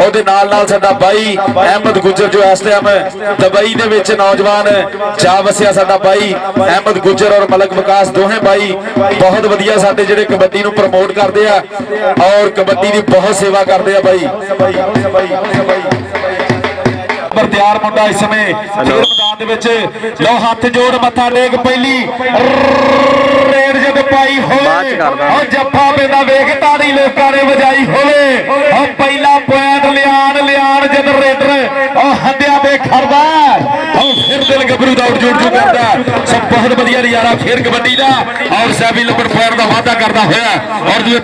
ਉਹਦੇ ਨਾਲ ਸਾਡਾ ਬਾਈ अहमद गुजर जो इस टाइम दुबई दे विच नौजवान जा वसिया साडा बाई अहमद गुजर और मलक विकास दोहें बाई बहुत वधिया साडे जिहड़े कबड्डी नूं प्रमोट करदे आ और कबड्डी दी बहुत सेवा करदे आ बाई पर तैयार मुंडा इस समय मैदान दे विच लो हाथ जोड़ मत्था टेक पहली रेड जद पाई होवे और जप्पा पेंदा वेख ताड़ी लोकां ने वजाई होवे और पहला पॉइंट लियान जद रेडर और हंडिया दे खड़दा और फिर दिल गबरू दा जुड़ करदा सब बहुत वधिया नजारा खेल कबड्डी दा और सैफी लंबर पॉइंट दा वादा करदा होया और दूए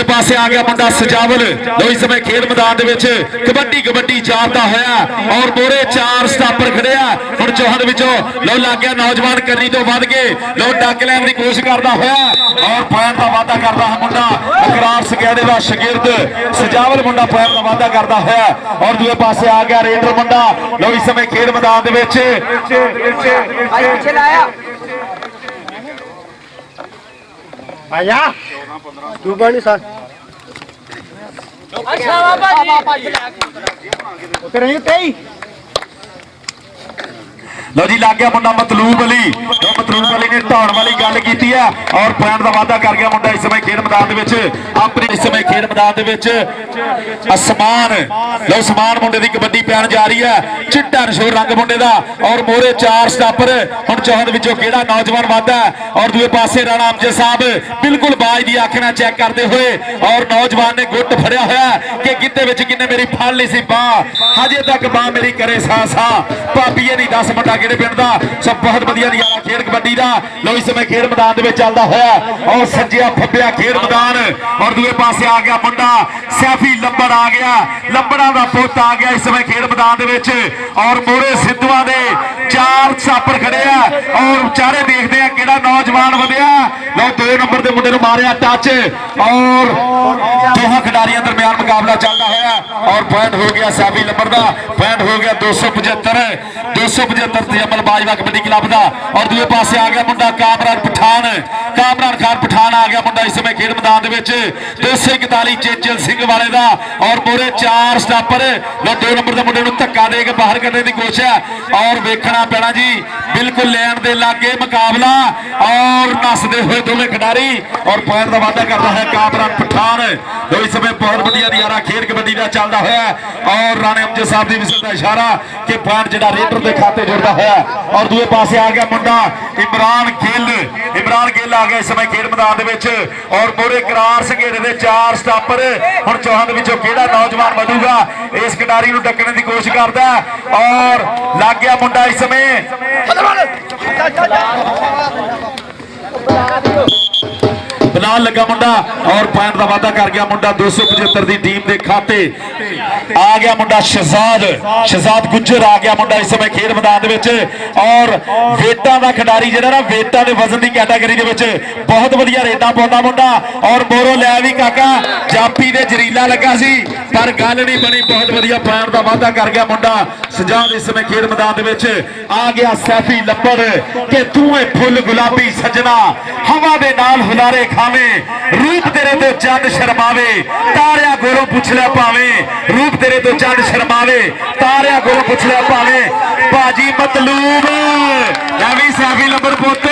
पासे आ गया मुंडा सजावल लो इस समय खेल मैदान दे विच कबड्डी चाहता होया और मोरे चार स्टापर खड़े आ हुण चौहन विचों लो लग गया नौजवान करनी तो वध के लो डक लैण दी कोशिश करदा होया और पॉइंट दा वादा करदा है मुंडा इकरार सगैदे दा शागिर्द सजावल मुंडा पॉइंट दा वादा करदा होया और दूए पासे आ गया रेडर मुंडा लो इस समय खेल मैदान दे विच पीछे लाया आया तू बनी सर अच्छा बाबा जी उतरे ही तेई लो जी लग गया मुंडा मतलूब अली ने ढाण वाली गल की है और पॉइंट का वादा कर गया मुंडा इस समय खेल मैदान अपने इस समय खेल मैदान असमान लो समान मुंडे की कबड्डी पैन जा रही है चिट्टा नशोर रंग मुंडे का और मोरे चार स्टापर हुण चौहन विचों किहड़ा नौजवान वादा और दूए पासे राणा अमजद साहब बिल्कुल बाज की अख नाल चैक करते हुए और नौजवान ने गुट फड़िया होया कि गिद्धे विच किन्ने मेरी फड़ ली सी बांह हजे तक बांह मेरी करे सा भाबीए नहीं दस मुंडा किहड़े पिंड दा सब बहुत वधिया नजारा खेल कबड्डी दा लो इस समय खेल मैदान दे विच चलदा होया और सज्जिया फब्बिया खेल मैदान और दूए पासे आ गया मुंडा सैफी लंबड़ आ गया लंबड़ा दा पुੱਤ आ गया इस समय खेल मैदान दे विच और मोरे सिद्धूआं दे चार छापर खड़े आ और चारे देखते हैं किहड़ा नौजवान वधिया लो 2 नंबर दे मुंडे नूं मारिया टच और दोहां खिडारियां दरमियान मुकाबला चलदा होया और पॉइंट हो गया सैफी लंबड़ दा पॉइंट हो गया 275 तजम्मल बाजवा कबड्डी क्लब दा और दूए पासे आ गया मुंडा कामरान खान पठान आ गया मुंडा इस समय खेल मैदान दे विच 241 चेचल सिंह वाले दा और मोरे चार स्टापर लो 2 नंबर दे मुंडे नूं धक्का दे के बाहर करने की कोशिश है और वेखना पैना जी बिल्कुल लैन दे लागे मुकाबला और नसदे हुए दोवें खिडारी और पॉइंट का वादा करता है कामरान पठान तो इस समय बहुत वधिया नजारा खेल कबड्डी का चलता होया और राणे अमजद साहब की विसल का इशारा कि पॉइंट जिहड़ा रेडर के खाते जुड़ता होया और दूए पासे आ गया मुंडा इमरान गिल आ गया इस समय खेल मैदान दे विच और मोरे करार संघेड़े दे चार स्टापर हुण चौहान विचों किहड़ा नौजवान बनूगा इस खिडारी नूं डकने की कोशिश करदा और लग गया मुंडा इस समय बिलाल लगा मुंडा और पॉइंट का वादा कर गया मुंडा 275 की टीम के खाते आ गया मुंडा शहजाद गुज्जर आ गया मुंडा इस समय खेल मैदान और वेटा का खिडारी जिहड़ा ना वेटा के वजन की कैटागरी बहुत वधिया रेडा पाउंदा मुंडा और मोरो लै भी काका जापी दे जरीला लगा सी पर गल नहीं बनी बहुत वधिया पॉइंट का वादा कर गया मुंडा शहजाद इस समय खेल मैदान आ गया सैफी लंबर के तू फुल गुलाबी सजना हवा दे नाल हुलारे खावे रूप तेरे तो चंद शर्मावे तारिया गोरों पुछ लिया पावे रूप तेरे तो चंद शर्मावे तारिया गोरों पुछ लिया पावे भाजी मतलूब नवी सैफी लंबर पुत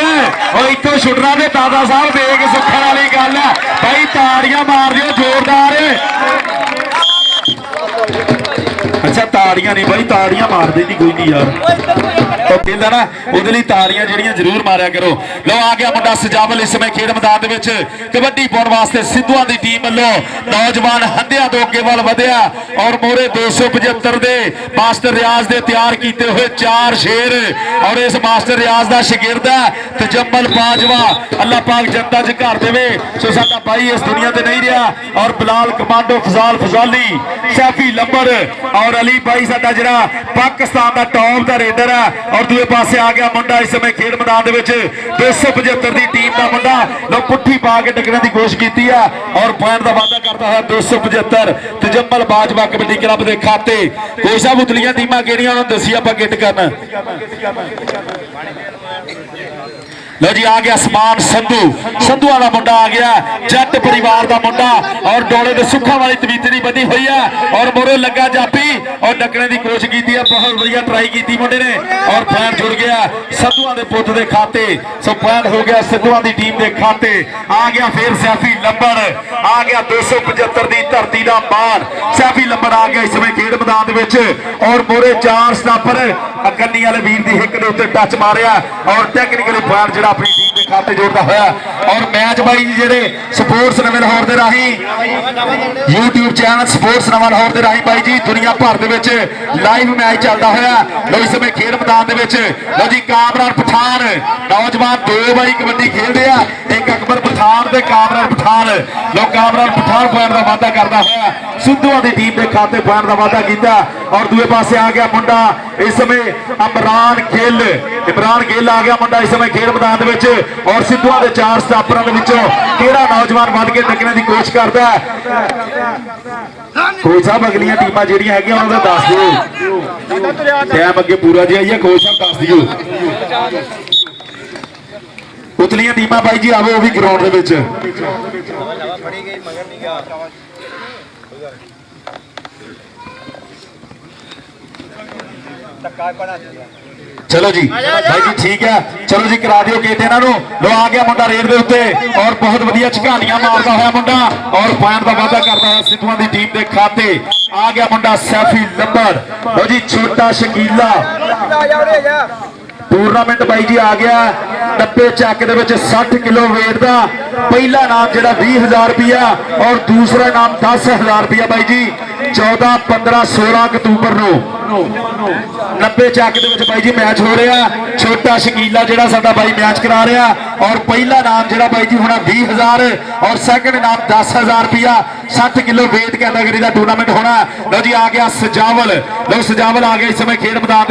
और इतों छुटना दे दादा साहब देख सुखन वाली गल है भाई ताड़ियां मार दियो जोरदार अच्छा ताड़ियां नहीं भाई ताड़ियां मार दे कोई नहीं यार तो कहता ना वो तालियां जड़ियां जरूर मारिया करो लो आ गया मुंडा सजावल इस समय खेल मैदान कबड्डी पाने वास्ते सिद्धूआं दी टीम वालों नौजवान हंडिया तो अगे वाल वधिया और मोरे 275 दे मास्टर रियाज दे तैयार किए हुए 4 शेर और इस मास्टर रियाज का शागिर्द है तजम्मल बाजवा अल्लाह पाक जनता च घर देवे सो साडा भाई इस दुनिया ते नहीं रहा और बिलाल कमांडो फजाल फजाली सैफी लंबर और अली भाई साडा जिहड़ा पाकिस्तान का टॉप का रेडर है और दूसरे पासे आ गया मुंडा इस समय खेल मैदान 275 की टीम का मुंडा लो पुट्ठी पा के डकने की कोशिश की है और पॉइंट का वादा करता है 275 तजम्मल बाजवा कबड्डी क्लब के खाते कोई साहब उतलियां टीमां किहड़ियां उन्होंने दसी आप गिट करना लो जी आ गया समान संधू संधू वाला मुंडा आ गया जट परिवार का मुंडा और डोले के सुखा वाली तवीतरी बनी हुई है और मोरे लगा जापी और डकने की कोशिश की बहुत बढ़िया ट्राई की मुंडे ने और पॉइंट जुड़ गया संधुआ के पुत के खाते सो पॉइंट हो गया संधुआ की टीम के खाते आ गया फिर सैफी लंबड़ आ गया 275 की धरती का मान सैफी लंबड़ आ गया इस समय खेड मैदान और मोरे 4 स्टापर कन्नी वाले वीर की हिक के उत्ते टच मारिया और टैक्नीकली पॉइंट जो अपनी टीम के खाते जोड़ता होया और मैच बाई जेडे स्पोर्ट्स नवे लाहौर के राही यूट्यूब चैनल स्पोर्ट्स नवा लाहौर के राही बाई जी दुनिया भर के लाइव मैच चलता होया लो इस समय खेड मैदान लो जी कामरान पठान नौजवान 2 बाई कबड्डी खेलते हैं एक अकबर पठान ते कामरान पठान लो कामरान पठान पॉइंट का वाधा करता होया सिद्धूआ की टीम के खाते पॉइंट का वाधा किया और दूसरे पासे आ गया मुंडा इस समय इमरान गिल आ गया मुंडा इस समय खेल मैदान और सिद्धूआ के 4 स्टापरों केड़ा नौजवान बन के टकने की कोशिश करता है कोच साहब अगलियां टीमां ਜਿਹੜੀਆਂ ਹੈਗੀਆਂ ਉਹਨਾਂ ਦਾ ਦੱਸ ਦਿਓ ਟਾਈਮ ਅੱਗੇ ਪੂਰਾ ਜਿਹਾ ਹੀ ਹੈ कोच साहब ਦੱਸ ਦਿਓ ਉਤਲੀਆਂ ਟੀਮਾਂ ਬਾਈ ਜੀ ਆਵੋ ਉਹ ਵੀ ਗਰਾਊਂਡ ਦੇ ਵਿੱਚ चलो जी भाई जी ठीक है चलो जी करा दियो गेट इन्हों लो आ गया मुंडा रेड के उत्ते और बहुत वधिया झकानियां मारता हुआ मुंडा और पॉइंट का वाधा करता है सिद्धूआं की टीम के खाते आ गया मुंडा सैफी लंबड़ लो जी छोटा शकीला टूरनामेंट बाई जी आ गया 90 चैक के 60 किलो वेट का पहला नाम जो 20,000 रुपया और दूसरा नाम 10,000 रुपया बाई जी 14, 15, 16 अक्तूबर को 90 चैक के बाई जी मैच हो रहा छोटा शकीला जो साडा बाई मैच करा रहा और पहला नाम जो बाई जी होना 20,000 और सैकंड नाम 10,000 रुपया 60 किलो वेट कैटेगरी का टूर्नामेंट होना लो जी आ गया सजावल लो सजावल आ गया इस समय खेल मैदान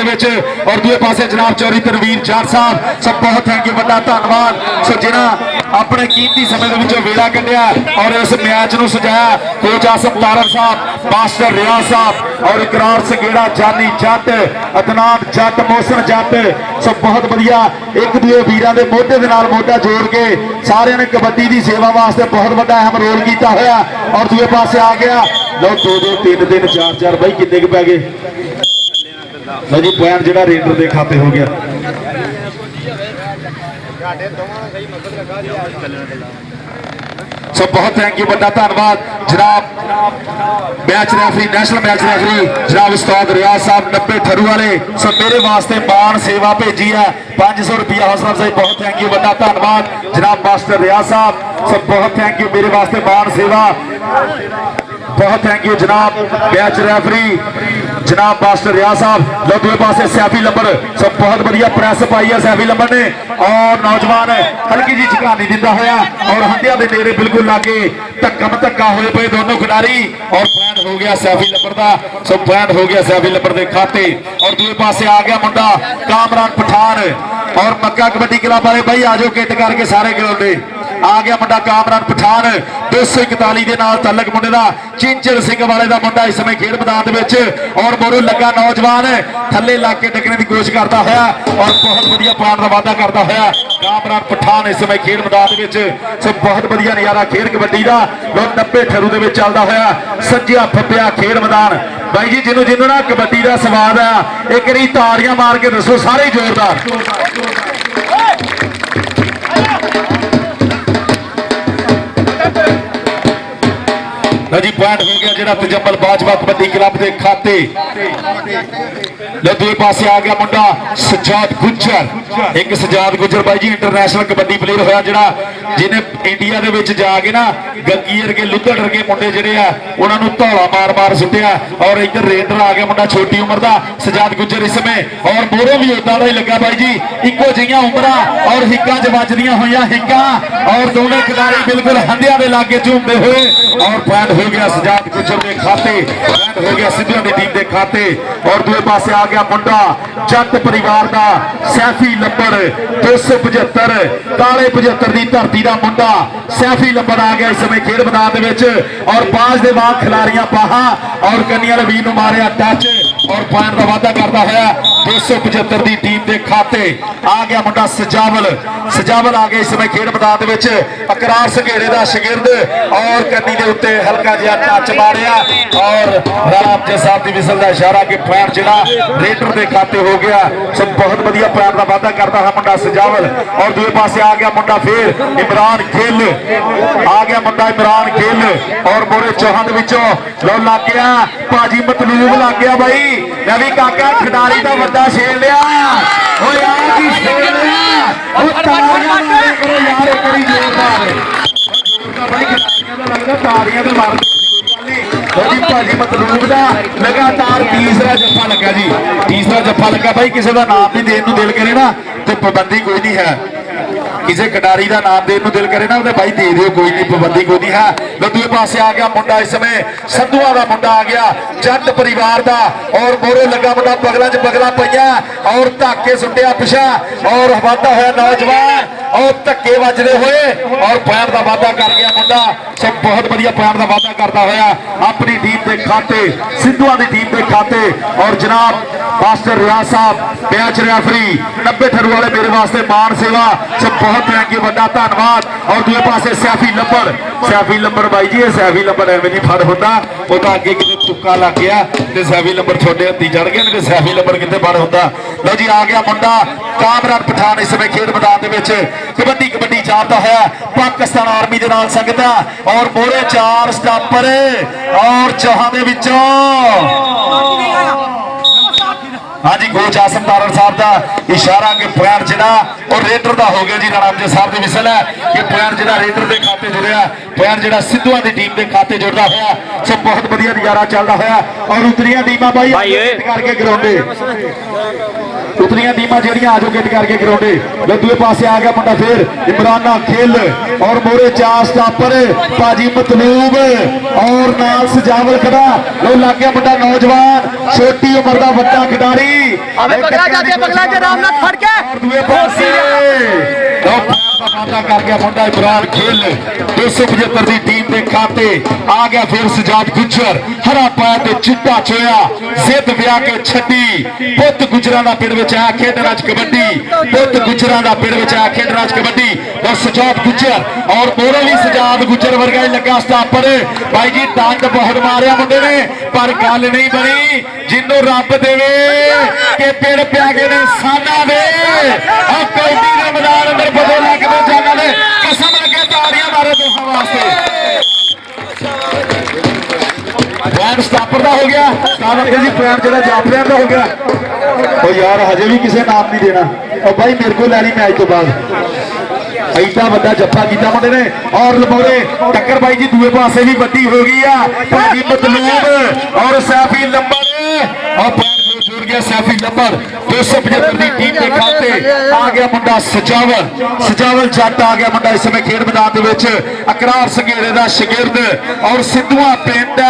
और दूसरे पासे जनाब चौधरी तनवीर जाट साहब सब बहुत थैंक यू बड़ा धन्यवाद सो जिन्हें अपने कीमती समय वेला कढ़िया और इस मैच को सजाया कोच आसम तारक साहब मास्टर रियाज साहब और इकरार सगेड़ा जानी जट अदनान जट मोहसन जट सो बहुत बढ़िया एक दूसरे वीरों के मोढे के नाल मोढा जोड़ के सारे ने कबड्डी की सेवा वास्ते बहुत बड़ा अहम रोल किया होया और दूसरे पासे आ गया लो 2-2 3-3 4-4 भाई कितने के पै गए लो जी पॉइंट जो रेडर के खाते हो गया सो बहुत थैंक यू बड़ा धन्यवाद जनाब match referee national match referee जनाब उस्ताद रियाज साहब 90 ठरू वाले सो मेरे वास्ते मान सेवा भेजी है 500 रुपया हौसला अफजाई बहुत थैंक यू बड़ा धन्यवाद जनाब मास्टर रियाज साहब सब बहुत थैंक यू मेरे वास्ते मान सेवा बहुत थैंक यू जनाब मैच रेफरी जनाब मास्टर रियाज साहब लो दूसरे पासे सैफी लंबड़ सब बहुत बढ़िया प्रेस पाई है सैफी लंबड़ ने और नौजवान हल्की जी झकानी दिता होया और हंडिया के नेड़े बिल्कुल लागे धक्कम धक्का हुए पे दोनों खिडारी और पॉइंट हो गया सैफी लंबड़ का सो पॉइंट हो गया सैफी लंबड़ के खाते और दूसरे पासे आ गया मुंडा कामरान पठान और मक्का कबड्डी क्लब वाले भाई आजो किट करके सारे खिलौने आ गया मुंडा कामरान पठान 241 के नाल तलक मुंडे का चिंचर सिंह वाले का मुंडा इस समय खेल मैदान और मोरू लगा नौजवान थले ला के डकने की कोशिश करता है और बहुत बढ़िया पॉइंट का वाधा करता है कामरान पठान इस समय खेल मैदान सब बहुत बढ़िया नजारा खेल कबड्डी का लोग 90 ठरू के चलता होया सज्जिया फब्बिया खेल मैदान भाई जी जिन्हों जिन्हों ना कबड्डी का स्वाद है एक बारी ताड़ियां मार के दसो सारे जोरदार जी पॉइंट हो गया जो तजम्बल बाजवा कबड्डी क्लब के खाते दूसरे पासे आ गया मुंडा सजाद गुज्जर एक सजाद गुज्जर भाई जी इंटरनेशनल कबड्डी प्लेयर होया जरा जिन्हें इंडिया के जाके ना गंगी वर्गे लुद्धड़ वर्गे मुंडे जोड़े आ उन्होंने धौला मार मार सुटिया और इधर रेडर आ गया मुंडा छोटी उम्र का सजाद गुज्जर इस समय और मोरों भी उदा ही लगा भाई जी इको जिहियां उम्र और हिक्का च वजदियां हुई हिक्का और दोनों खिलाड़ी बिल्कुल हंडिया के लागे झूमते हुए और पॉइंट हो गया सजाद गुज्जर के खाते पॉइंट हो गया सिद्धूआं की टीम के खाते और दूसरे पासे आ गया मुंडा जट परिवार का सैफी लंबड़ 275 काले 75 की धरती का मुंडा सैफी लंबड़ आ गया इस समय खेल मैदान और बाज दे बाद खिलाड़ियां बाहा और कन्नी वाले वीर मारिया टच और पॉइंट का वाधा करता हुआ 275 की टीम के खाते आ गया मुंडा सजावल आ गया इस समय खेड मैदान में अकरार संघेड़े का शगिर्द और कन्नी के उत्ते हल्का जिहा टच मारिया और राम साहब की विसल का इशारा कि पॉइंट जिहड़ा रेडर के खाते हो गया। सो बहुत बढ़िया पॉइंट का वाधा करता है मुंडा सजावल और दूसरे पासे आ गया मुंडा फिर इमरान गिल आ गया मुंडा इमरान गिल और मोरे चौहान विचों लो लग गया भाजी मतलूब लग गया भाई मैं भी काका खिडारी का बड़ा छेड़ लिया ओ यार की छेड़ लिया ओ तालियां मारे करो यार एक बारी जोरदार भाई खिडारियां दा लगदा तालियां ते मार जी भाजी मतलूब का लगातार तीसरा जफ्फा लगा जी तीसरा जफ्फा लगा भाई किसी का नाम भी देने दिल करे ना तो पाबंदी कोई नहीं है किसी खिडारी का नाम देने दिल करे ना भाई दे दियो कोई नहीं पाबंदी कोई नहीं है। दूसरे पासे आ गया मुंडा इस समय संधुआ का मुंडा आ गया जट परिवार का और मोरे लगा मुंडा बगलों च बगला पईया और धाके सुटिया पिछा और वाधा होया नौजवान और धक्के वजदे हुए और पैर का वाधा कर गया मुंडा। सब बहुत बढ़िया पैर का वाधा करता होया अपनी टीम के खाते सिद्धुआ की टीम के खाते और जनाब मास्टर रियाज साहब मैच रेफरी 90 ठरू वाले मेरे वास्ते मान सेवा सब बहुत थैंक यू बड़ा धन्यवाद। और दूसरे पासे सैफी लंबर भाई जी सैफी लंबर एवं नहीं फड़ होता वो तो अगे कि तुक्का लग गया तो सैफी लंबर छोटे हथी चढ़ गया नहीं सैफी लंबर कितने फड़ होता। लो जी आ गया मुंडा कामरान पठान इस समय खेड मैदान कबड्डी चाहता है पाकिस्तान आर्मी के नाल संगता और मोरे 4 स्टापर और चौहान दे विचों हाँ जी कोच आसम तारड़ साहब का इशारा कि पॉइंट जिहड़ा और रेडर का हो गया जी रामजे साहब की विसल है कि पॉइंट जिहड़ा रेडर के खाते जुड़िया पॉइंट जिहड़ा सिद्धुआ की टीम के खाते जुड़ता होया। सब बहुत बढ़िया नजारा चलता होया और उतरिया टीमां भाई करके ग्राउंडे उतरिया टीमां ਜਿਹੜੀਆਂ आजो गेट करके ग्राउंडे दूसरे पासे आ गया मुंडा फिर इमराना खेल और मोरे 4 स्टापर भाजी मतलूब और नाल सजावल खड़ा लो लग गया मुंडा नौजवान छोटी उम्र का बड़ा खिडारी बगला के रामनाथ फड़ के और दूसरे पासे वादा कर गया मुंडा इमरान खेल 275 की टीम के खाते आ गया फिर सजाद गुजर हरा पाया ते चिट्टा चोया जिद विआह के छड्डी पुत गुजरां दा पिंड विच आ खेडण अज कबड्डी पुत गुजरां दा पिंड विच आ खेडण अज कबड्डी और सजाद गुजर और मोरे भी सजाद गुजर वर्गा ही लगा स्टापर भाई जी डंड बहुत मारिया मुंडे ने पर गल नहीं बनी जिन्नों रब देवे के पिंड पिया गए ने साना दे आ कबड्डी दे मैदान अंदर बदल लग दे जाना दे कसम लगे ताड़ियां मारे दोहां वास्ते पैर स्टापर का हो गया स्टापर जी पैर जो जाफरिया का हो गया तो यार हजे भी किसी नाम नहीं देना और भाई मेरे को लैनी मैच तो बाद ऐसा बड़ा जफ्फा किया मुंडे ने और लमोरे टक्कर भाई जी दूसरे पासे भी बड़ी हो गई है भाजी मतलूब और सैफी लंबर और जुड़ गया सैफी नंबर 275 की टीम के खाते आ गया मुंडा सजावल जट आ गया मुंडा इस समय खेड मैदान अकरार संघेड़े का शगिर्द और सिद्धुआ पिंड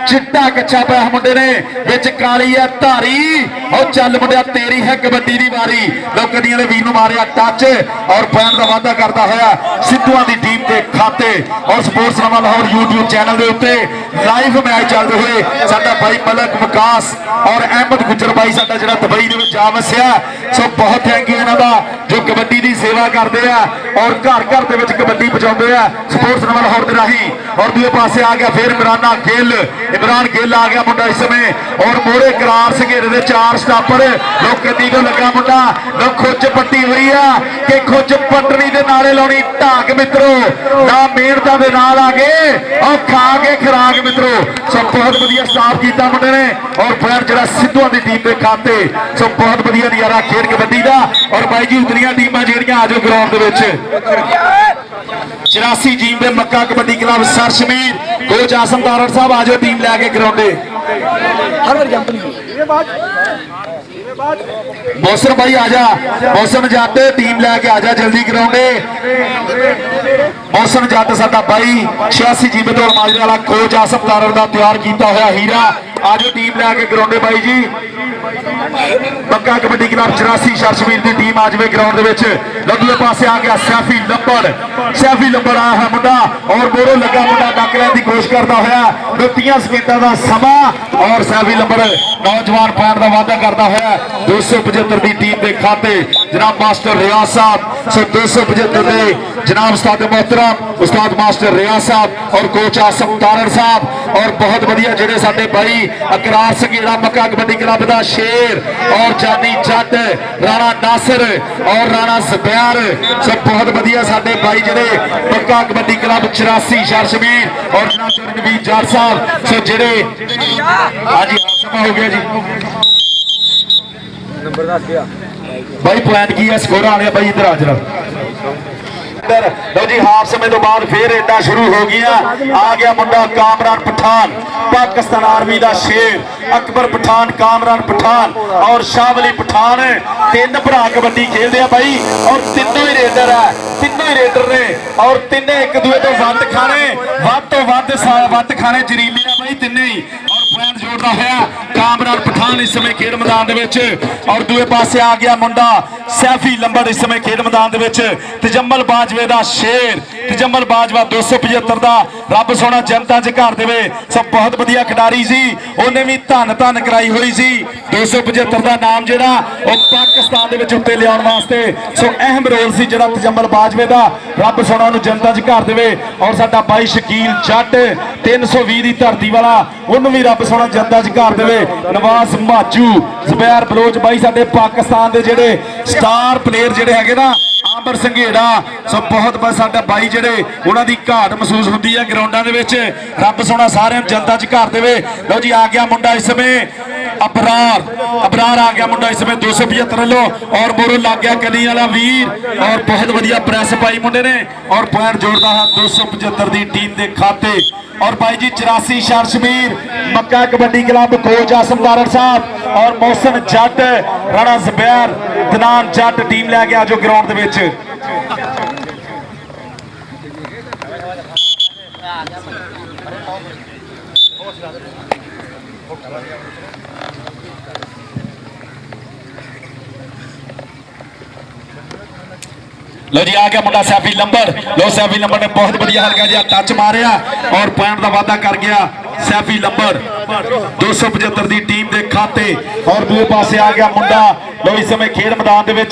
चिट्टा कच्चा पाया मुंडे ने विच काली है धारी और चल मुंडिया तेरी है कबड्डी की वारी लोकड़ियां ने वीर मारिया टच और पॉइंट का वाधा करता हुआ सिद्धुआ की टीम के खाते और स्पोर्ट्स नवा लाहौर यूट्यूब चैनल के उत्ते लाइव मैच चलते हुए साडा भाई मलक विकास और अहमद गुजर भाई साडा जिहड़ा दुबई दे विच आ वसिया सो बहुत थैंक यू इन्हां दा जो कबड्डी की सेवा करते हैं और घर घर दे विच कबड्डी पहुंचाते हैं स्पोर्ट्स नवा लाहौर के राही। और दूसरे पासे आ गया फिर इमरान गिल आ गया मुंडा इस समय और मोरे करार संघेरे दे 4 स्टापर लोग कदी को लगा मुंडा लो खुच पट्टी हुई है कि खुच पटनी दे नाले लाउणी ढाक मित्रों ना मेहनतां दे नाल आ गए और खा के खराक मित्रों। सो बहुत बढ़िया स्टाफ किया मुंडे ने और पैर जरा सिद्धुआ की टीम के खाते सो बहुत बढ़िया नजारा खेड कबड्डी का। और भाई जी उतरिया टीमां ਜਿਹੜੀਆਂ आजो ग्राउंड ਦੇ ਵਿੱਚ 84 टीम ਦੇ मक्का कबड्डी क्लब सरशमीर कोच आसम तारड़ साहब आजो टीम लैके ग्राउंडे मौसम भाई आजा मौसम जट टीम लैके आजा जल्दी ग्राउंडे मौसम जट साडा भाई 86 जीबे तो माजरे वाला कोच आसम तारड़ का तैयार किया हुआ हीरा आजो टीम लैके ग्राउंडे भाई जी पक्का कबड्डी क्लब 84 शर्शवीर की टीम आ जाए ग्राउंड दूए पासे आ गया सैफी लंबड़ आया है मुंडा और बोरो लगा मुंडा डक लैन की कोशिश करता हुआ 30 सेकंडों का समा और सैफी लंबड़ नौजवान पैन का वादा करता हुआ 275 की टीम के खाते जनाब मास्टर रियाज साहब 275 के जनाब उस्ताद मोहतरम उस्ताद मास्टर रियाज साहब और कोच आसम तारड़ साहब और बहुत बढ़िया जेडे साडे भाई अकरार संघेड़ा मक्का कबड्डी क्लब का शेर और जानी जट राणा नासिर और राणा ज़ुबैर सब बहुत बढ़िया साडे भाई जेडे मक्का कबड्डी क्लब 84 शर्शवीर और जनाब रणवीर जाट साहब सो जेडे हाँ जी समा हो गया जी नंबर 10 गया भाई प्लान की है स्कोर आ गया भाई इधर आ जरा लो जी हाफ समय तो बाद फिर इदा शुरू हो गया आ गया मुंडा कामरान पठान पाकिस्तान आर्मी का शेर अकबर पठान कामरान पठान और शाहवली पठान तीन भरा कबड्डी खेलते हैं भाई और तीनों ही रेडर है तीनों ही रेडर ने और तिने एक दूए तो वध खाने जरीले है भाई तिने ही और पॉइंट जोड़ता है कामरान पठान इस समय खेल मैदान और दूए पासे आ गया मुंडा सैफी लंबड़ इस समय खेल मैदान तजम्मल बाजवे का शेर तजम्मल बाजवा 275 का रब सोना जनता च घर देवे सब बहुत बढ़िया खिडारी सी उन्हें भी धन कराई हुई सी 275 का नाम जो पाकिस्तान उत्ते लिया वास्ते सो अहम रोल से जो तजम्मल बाजवे का रब सोना जनता च घर देवे और साडा भाई शकील जट 320 की धरती वाला उन्होंने भी रब सोना जनता च घर देवे नवाज माजू ज़ुबैर बलोच भाई साडे पाकिस्तान के जेडे स्टार प्लेयर जेडे है ना आंबर संघेड़ा सब बहुत बस साडा भाई जेडे उन्हां दी घाट महसूस होंदी है ग्राउंडां दे विच रब सोना सारे जनता च घर देवे लो जी आ गया मुंडा इस समय अबरार आ गया मुंडा इस समय 275 लो और मोरो लग गया कली वाला वीर और बहुत बढ़िया प्रेस पाई मुंडे ने और पॉइंट जोड़ता है 275 की टीम के खाते और भाई जी 84 शर्शवीर मक्का कबड्डी क्लब कोच आसम तारड़ साहब और मोहसन जट राणा ज़ुबैर दनान जट टीम लै गया जो ग्राउंड दे विच लो जी आ गया मुंडा सैफी लंबड़ लो सैफी लंबड़ ने बहुत बढ़िया हल्का जिहा टच मारिया और पॉइंट का वादा कर गया सैफी लंबड़ 275 की टीम के खाते और दूसरे पासे आ गया मुंडा लो इस समय खेल मैदान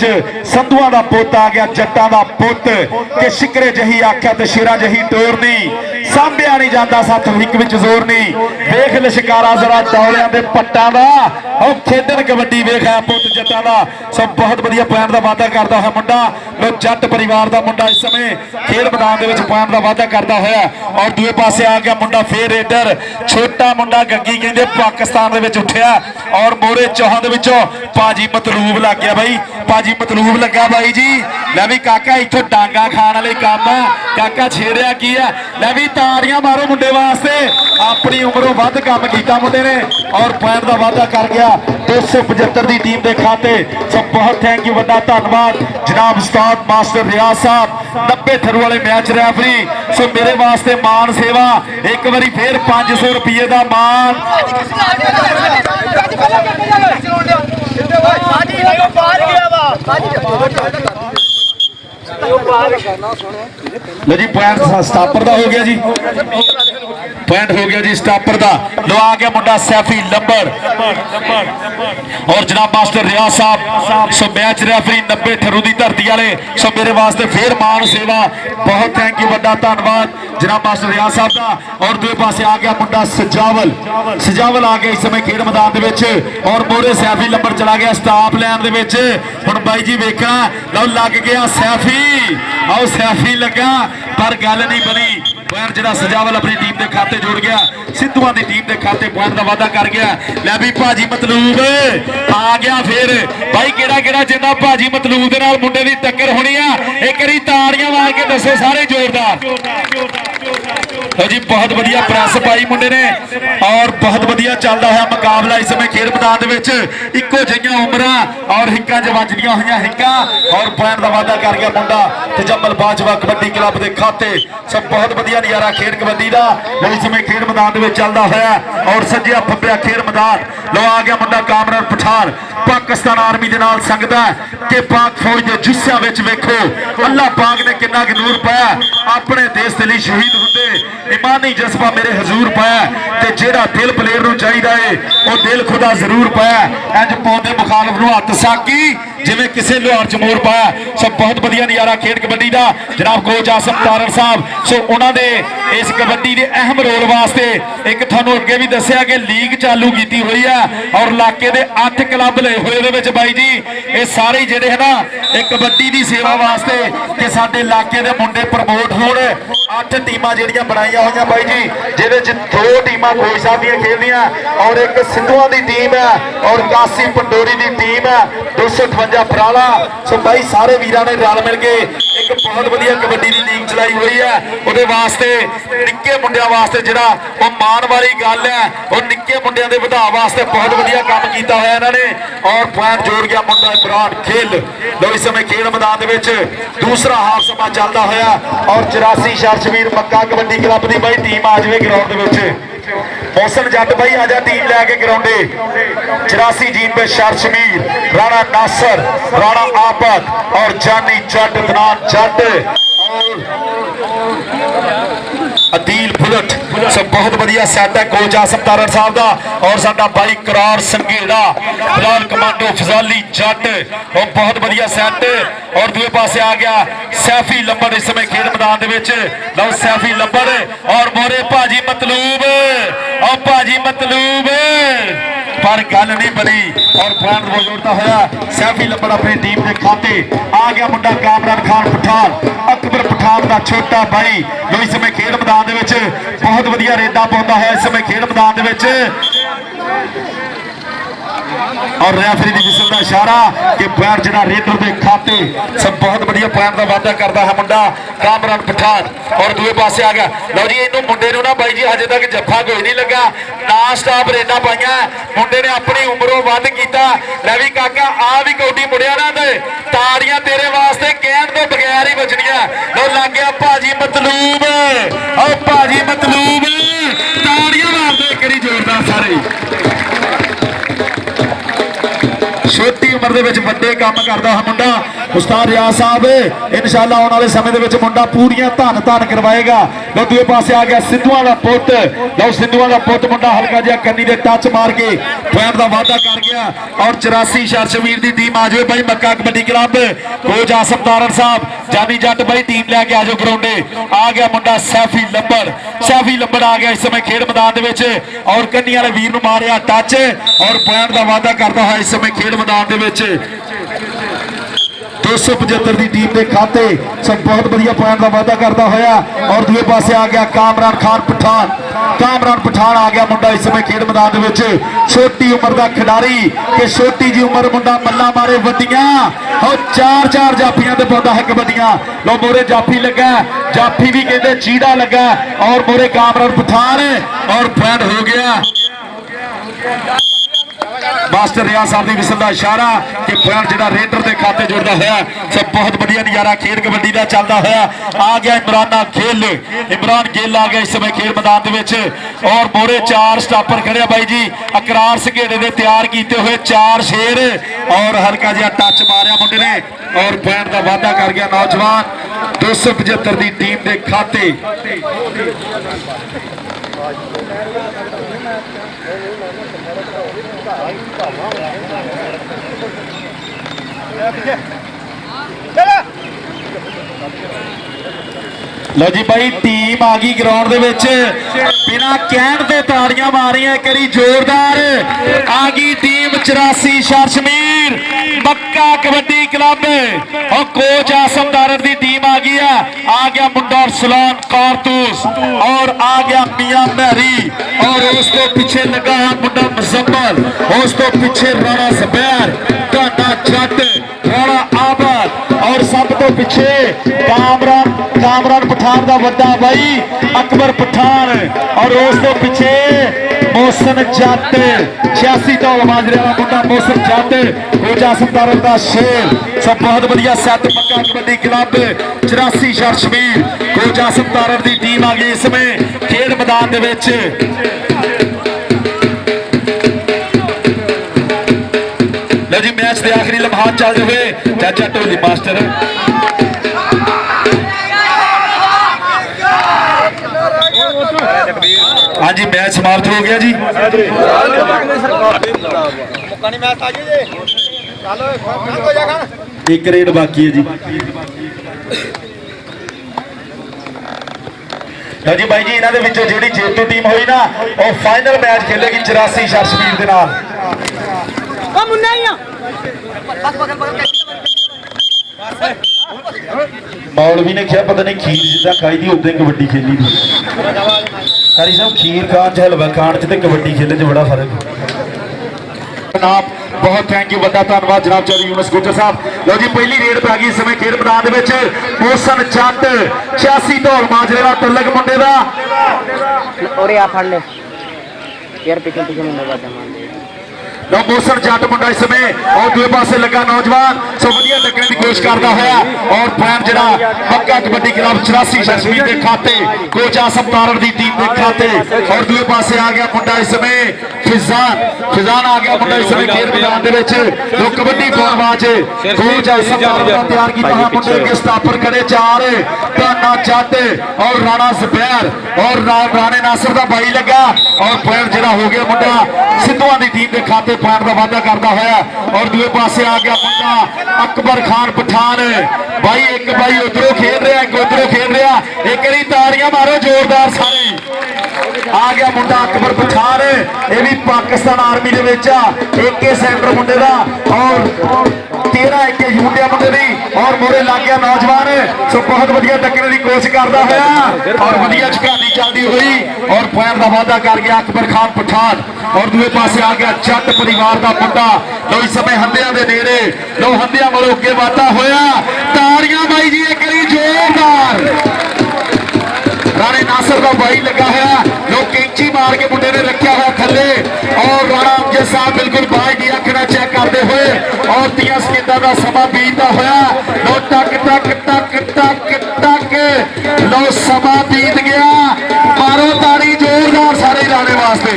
संधुआ का पुत आ गया जट्टां का पुत के शिकरे जही आख्या तो शेरा जही टोरनी सांभिया नहीं जाता सत हिक विच जोर नहीं वेख लिशकारा जरा दौड़िया के पट्टा का और खेडन कबड्डी वेखा पुत जट्टां का सब बहुत बढ़िया पॉइंट का वादा करता है मुंडा लो जट परिवार का मुंडा इस समय खेल मैदान पॉइंट का वादा करता होया और दूसरे पासे आ गया मुंडा फिर रेडर छोटा मुंडा गग्गी कहते पाकिस्तान उठिया और मोरे चौहां दे विचों पाजी मतलूब लग गया भाई पाजी मतलूब लगा भाई जी लै भी काका इथों डांगा खाण वाले काम है काका छेड़िया की है लै भी ताड़ियां मारो मुंडे वास्ते अपनी उम्रों वध काम कीता मुंडे ने और पॉइंट का वादा कर गया 275 की टीम के खाते सब बहुत थैंक यू बड़ा धन्यवाद जनाब उस्ताद मास्टर रियाज साहब 90 थरू वाले मैच रैफरी सो मेरे वास्ते मान सेवा एक बारी फिर 500 रुपये का मान लो जी पॉइंट स्टापर का हो गया जी पॉइंट हो गया जी स्टापर का लो आ गया मुंडा सैफी लंबड़ और जनाब मास्टर रियाज साहब सो मैच रेफरी 90 थरू की धरती वाले सो मेरे वास्ते फिर मान सेवा बहुत थैंक यू बड़ा धन्यवाद जनाब मास्टर रियाज साहब का और दूसरे पासे आ गया मुंडा सजावल आ गया इस समय खेल मैदान और मोरे सैफी लंबड़ चला गया स्टाप लैन हुण बाई जी वेखना लो लग गया सैफी आओ सैफी लगा पर गल नहीं बनी पॉइंट जो सजावल अपनी टीम के खाते जुड़ गया सिद्धुआ की टीम के खाते पॉइंट का वादा कर गया लै भी भाजी मतलूब आ गया फिर भाई केड़ा जिन्ना भाजी मतलूब के नाल मुंडे की टक्कर होनी है एक बारी ताड़ियां मार के दसो सारे जोरदार जी बहुत बढ़िया प्रेस पाई मुंडे ने और बहुत बढ़िया चलता है मुकाबला इस समय खेल मैदान इको जिहियां उमरां और हिक्कां च वजदियां होईयां हिक्कां और पॉइंट का वादा कर गया मुंडा तजम्मल बाजवा कबड्डी क्लब के खाते सब बहुत बढ़िया नज़ारा खेल कबड्डी का इस समय खेल मैदान चलता है और सज्जिया फब्बिया खेल मैदान लो आ गया मुंडा कामरान पठान पाकिस्तान आर्मी दे नाल संगदा कि पाक फौज दे जुस्सियां विच वेखो अल्लाह पाक ने किन्ना क नूर पाया अपने देश दे लई शहीद हुंदे ईमानी जज्बा मेरे हजूर पाया ते जेड़ा दिल प्लेयर नूं चाहीदा है वो दिल खुदा जरूर पाया इंज पाउंदे मुखालफ नूं हत्थ साकी जिवें किसे लोहार च मोर पाया सो बहुत वधिया नज़ारा खेड कबड्डी दा जनाब कोच आसम तारड़ साहब सो उन्हां दे इस कबड्डी दे अहम रोल वास्ते एक थानू अगे भी दस्सिया कि लीग चालू की हुई है और इलाके के 8 क्लब लए हुए बाई जी ये सारे जेडे है ना एक कबड्डी की सेवा वास्ते कि साडे इलाके के मुंडे प्रमोट होण 8 टीमां जेहड़ियां बनाईयां हुई बाई जी जिहदे च 2 टीमां कोच साहब दी खेलदियां और एक सिंधुआं दी टीम है और कासी पंडोरी की टीम है 258 फराला सो भाई सारे वीरां ने रल मिल के एक बहुत वधिया कबड्डी की लीग चलाई हुई है उहदे वास्ते निक्के मुंडियां वास्ते जिहड़ा वो मान वाली गल है और निक्के मुंडियां दे वधा वास्ते बहुत वधिया काम कीता होया इन्हां ने और पॉइंट जोड़ गया मुंडा इमरान खेल लो इस समय खेल मैदान दे विच दूसरा हाफ समा चलदा होया और 84 शर्शवीर मक्का कबड्डी क्लब की भाई टीम आ जाए ग्राउंड दे विच मोहसन जट भाई आजा टीम लैके ग्राउंडे 84 जीन पे शर्शमीर राणा नासर राणा आबद और जानी जट दनान जट और अदील बुलट सब बहुत बढ़िया सैट है कोच आसम तारड़ साहब का और साडा भाई करार संघेड़ा फिलहाल कमांडो फजाली जट और बहुत बढ़िया सैट और दूसरे पासे आ गया सैफी लंबड़ इस समय खेल मैदान दे विच लो सैफी लंबड़ और मोरे भाजी मतलूब और भाजी मतलूब पर गल नहीं बनी और पॉइंट वो जोड़ता होया सैफी लंबड़ अपनी टीम के खाते आ गया मुंडा कामरान खान पठान अकबर पठान का छोटा भाई जो इस समय खेल मैदान दे विच बहुत वधिया रेडा पाउंदा है इस समय खेल मैदान दे विच और रेफरी की विसल का इशारा कि पॉइंट जिहड़ा रेडर के खाते सब बहुत बढ़िया पॉइंट का वादा करता है मुंडा कामरान पठान और दूसरे पासे आ गया लो जी इनू मुंडे नूं ना बाई जी हजे तक जफ्फा कोई नहीं लगा ना स्टाफ रेडा पाइया मुंडे ने अपनी उम्रों वध कीता लै भी काका आ भी कौडी मुड़िया ना दे ताड़ियां तेरे वास्ते कहण तो बगैर ही बजनियां लो लग गया भाजी मतलूब और भाजी मतलूब ताड़ियां मारदे करी जोरदार सारे छोटी उम्र दे विच वड्डे काम करदा है मुंडा उस्ताद रियाज साहब इंशाअल्लाह आने वाले समय दे विच मुंडा पूरियां धन धन करवाएगा लो दूसरे पासे आ गया सिद्धूआं दा पुੱਤ लो सिद्धूआं दा पुੱਤ मुंडा हल्का जिहा कन्नी दे टच मार के पॉइंट दा वादा कर गया और 84 शर्शवीर दी टीम आ जाए भाई मक्का कबड्डी क्लब कोच आसम तारड़ साहब जानी जट भाई टीम लैके आ जाओ ग्राउंडे आ गया मुंडा सैफी लंबड़ आ गया इस समय खेल मैदान दे विच और कन्नी वाले वीर नूं मारिया टच और पॉइंट दा वादा करदा है इस समय खेल मैदान दे विच 275 की टीम के खाते सब बहुत बढ़िया पॉइंट का वादा करता होया और दूसरे पासे आ गया कामरान पठान आ गया मुंडा इस समय खेल मैदान में छोटी उम्र का खिडारी कि छोटी जी उम्र मुंडा मल्ला मारे वड्डियां और 4 जाफियां ते पाउंदा है कबड्डियां लो मोरे जाफी लगा जाफी भी कहते चीड़ा लगा और मोरे कामरान पठान और पॉइंट हो गया मास्टर रियाज साहब की विसल का इशारा कि पॉइंट जिहड़ा रेडर के खाते जुड़ता होया सब बहुत बढ़िया नज़ारा खेल कबड्डी का चलता होया आ गया इमरान गिल आ गया इस समय खेल मैदान के और मोरे 4 स्टापर खड़े भाई जी अकरार संघेड़े ने तैयार किए हुए 4 शेर और हल्का जिहा टच मारिया मुंडे ने और पॉइंट का वादा कर गया नौजवान 275 की टीम के खाते लो जी भाई टीम आ गई ग्राउंड दे विच बिना कहण तो ताड़ियां मारियां करी जोरदार आ गई टीम 84 शर्शमीर मक्का कबड्डी क्लब और कोच आसम तारड़ की टीम आ गई है आ गया मुंडा सलान कारतूस और आ गया मियां महरी और उस तो पीछे लगा मुंडा मुजम्मल उस तो पीछे राणा ज़ुबैर टाटा जट राणा आबद और सब तो पीछे कामरान पठान का वड्डा भाई अकबर पठान और उस तो पीछे मोहसन जट 86 तो माजरे वाला मुंडा मोहसन जट कोच आसम तारड़ का शेर सब बहुत बढ़िया सैट मक्का कबड्डी क्लब 84 शर्शमीर कोच आसम तारड़ की टीम आ गई इसमें खेल मैदान दे विच समाज चलते हुए चाचा ढोली मास्टर हाँ जी मैच समाप्त हो गया जी। एक रेड बाकी है जी। लो जी भाई जी इन्होंने विचों जिहड़ी जेतू टीम हुई ना वो फाइनल मैच खेलेगी 84 शट स्पीड के नाल। मौलवी ने कहा पता नहीं खीर जिदा खाई दी उदा कबड्डी खेली दी। कारी साहब खीर खान च हलवा खान च कबड्डी खेलने च बड़ा फर्क जनाब। बहुत थैंक यू बड़ा धन्यवाद जनाब चौधरी यूनुस गुर्जर साहब। लो जी पहली रेड पै गई इस समय खेल मैदान मोहसन जट 86 ढोल माजरे का तलक मुंडे का लो मोहसन जट मुंडा इस समय और दूसरे पासे लगा नौजवान सो वधिया टक्करने की कोशिश करता होया और पॉइंट जरा मक्का कबड्डी क्लब 84 शशमीर के खाते कोच आसम तारड़ की टीम के खाते और दूसरे पासे आ गया मुंडा इस समय फिजान आ गया मुंडा इस समय खेल मैदान दो कबड्डी पाउण वास्ते कोच आसम तारड़ का तैयार किया मुंडे के स्टापर खड़े चार काना जट और राणा जुबैर और राणे नासिर का भाई लगा और पॉइंट जरा हो गया मुंडा सिद्धूआं की टीम के खाते पॉइंट का वाधा करता है और दूसरे पासे आ गया मुंडा अकबर खान पठान भाई एक भाई उधरों खेल रहा एक उधरों खेल रहा एक बारी ताड़ियां मारो जोरदार सारे। आ गया मुंडा अकबर पठान ये भी पाकिस्तान आर्मी के AK सेंटर मुंडे का और 13 AK यूनिया मुंडे की और मोरे लग गया नौजवान सो बहुत वधिया टक्करने की कोशिश करता होया और वधिया झकानी चलती हुई और पॉइंट का वाधा कर गया अकबर खान पठान और दूसरे पासे आ गया जट परिवार का मुंडा। लो इस समय हंदिया के नेड़े लो हंदिया वालों अगे वाधा होया ताड़ियां बाई जी एक बारी जोरदार। राणे नासिर का भाई लगा है लोग कैंची मार के मुंडे ने रखा हुआ थले और राणा अमजद साहब बिल्कुल बाई दी अखड़ा चेक करते हुए और 30 सेकंड का समा बीतता होया लो टक टक टक टक टक लो समा बीत गया मारो ताड़ी जोरदार सारे राणे वास्ते।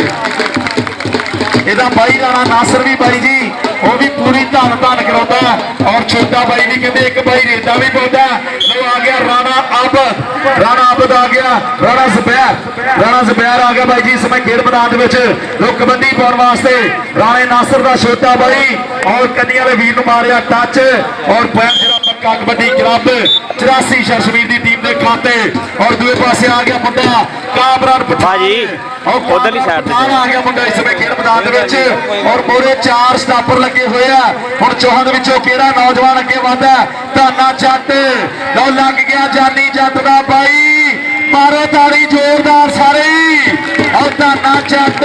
ਇਹਦਾ ਬਾਈ ਰਾਣਾ ਨਾਸਰ ਵੀ ਬਾਈ ਜੀ ਉਹ ਵੀ ਪੂਰੀ ਧੰਨ ਧੰਨ ਕਰਾਉਂਦਾ और छोटा भाई भी कहते एक भाई रेता भी पाता लो आ गया राणा आबद आ गया राणा जुबैर आ गया भाई जी इस समय खेल मैदान लो कबड्डी पाने वास्ते राणे नासिर का छोटा भाई और कन्या के वीर मारिया टच और पॉइंट जरा पक्का कबड्डी क्लब 84 शशमीर की टीम के खाते और दूसरे पासे आ गया मुंडा कामरान पठान आ गया मुंडा इस समय खेल मैदान और मोरे 4 स्टापर लगे हुए हैं हुण चौहान विचों केड़ा नौजवान अगे वादा धाना जट लो लग गया जानी जट का भाई मारो ताड़ी जोरदार सारे और धाना जट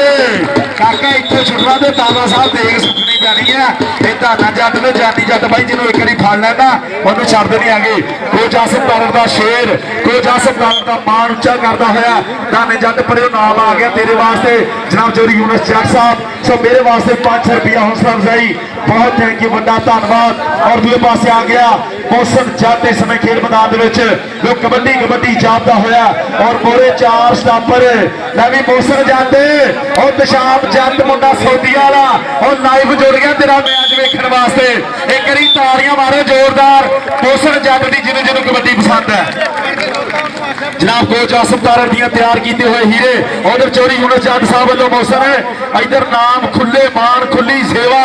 काका इतने छुटना तो दादा साहब देख सुखनी पैनी है ये धाना जट तो जानी जट भाई जिन्होंने एक बार फड़ लेना उन्होंने छड्ड नहीं आगे कोच आसम तारड़ का शेर कोच आसम तारड़ का मान उच्चा करता होया धाने जट पर नाम आ गया तेरे वास्ते जनाब चौधरी यूनुस जट साहब सो मेरे वास्ते 500 रुपया हौसला अफजाई बहुत थैंक यू बड़ा धन्यवाद। और दूसरे पासे आ गया मोहसन जट इस समय खेल मैदान जो कबड्डी जापता होया और मोरे 4 स्टापर भी मोहसन जट और दशाम जट मुंडा सौदी वाला और लाइव जुड़ गया तेरा मैच वेखण वास्ते एक बारी ताड़ियां मारो जोरदार मोहसन जट की जिन्होंने कबड्डी पसंद है जनाब कोच आसम तारड़ दियां तैयार किए हुए हीरे उधर चौधरी यूनुस जट साहब वालों मोहसन इधर नाम खुले मान खुली सेवा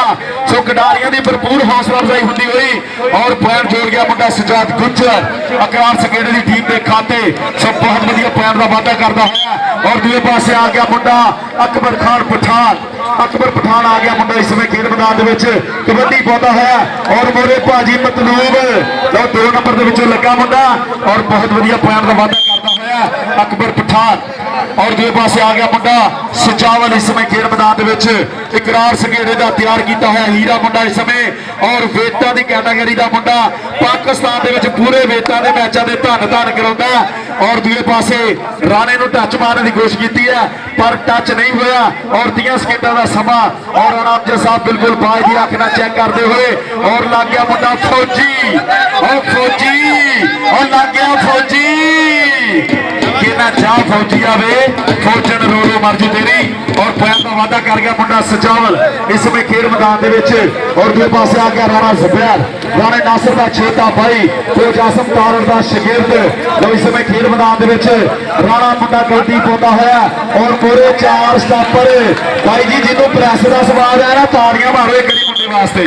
सो खिडारियों की भरपूर हौसला अफजाई होती हुई और पॉइंट जोड़ गया मुंडा सजाद गुज्जर अकरार सकेड़े की टीम के खाते सो बहुत वधिया पॉइंट का वाधा करता है और दूसरे पासे आ गया मुंडा अकबर पठान आ गया मुंडा इस समय खेल मैदान कबड्डी पाता है और मोरे भाजी मतलूब 2 नंबर के लगा मुंडा और बहुत वधिया पॉइंट का वाधा करता है अकबर पठान और दूसरे पासे आ गया मुंडा सजावल इस समय खेल मैदान इकरार सघेड़े का तैयार किया है हीरा मुंडा इस समय और वेटा की कैटागरी का मुंडा पाकिस्तान के पूरे वेटा के मैचों के धन कराता और दूसरे पासे राणे को टच मारने की कोशिश की है पर टच नहीं होया और 30 सेकंड का समा और राणा अमजद साहब बिल्कुल बाज की अख ना चेक करते हुए और लग गया मुंडा फौजी और लग गया फौजी कि ना जा फौजी आवे फौजन रो मर जू तेरी और वादा कर गया मुंडा सजावल इस समय खेल मैदान दे विच और दूसरे पासे आ गया राणा जुबैर राणे नासिर दा छोटा भाई कोच आसम तारड़ दा शागिर्द लो इस समय खेल मैदान दे विच राणा मुंडा कबड्डी पाउंदा होया और पूरे 4 स्टापर भाई जी जिन्हों प्रेस दा सवाल है ना ताड़ियां मारो एक मुंडे वास्ते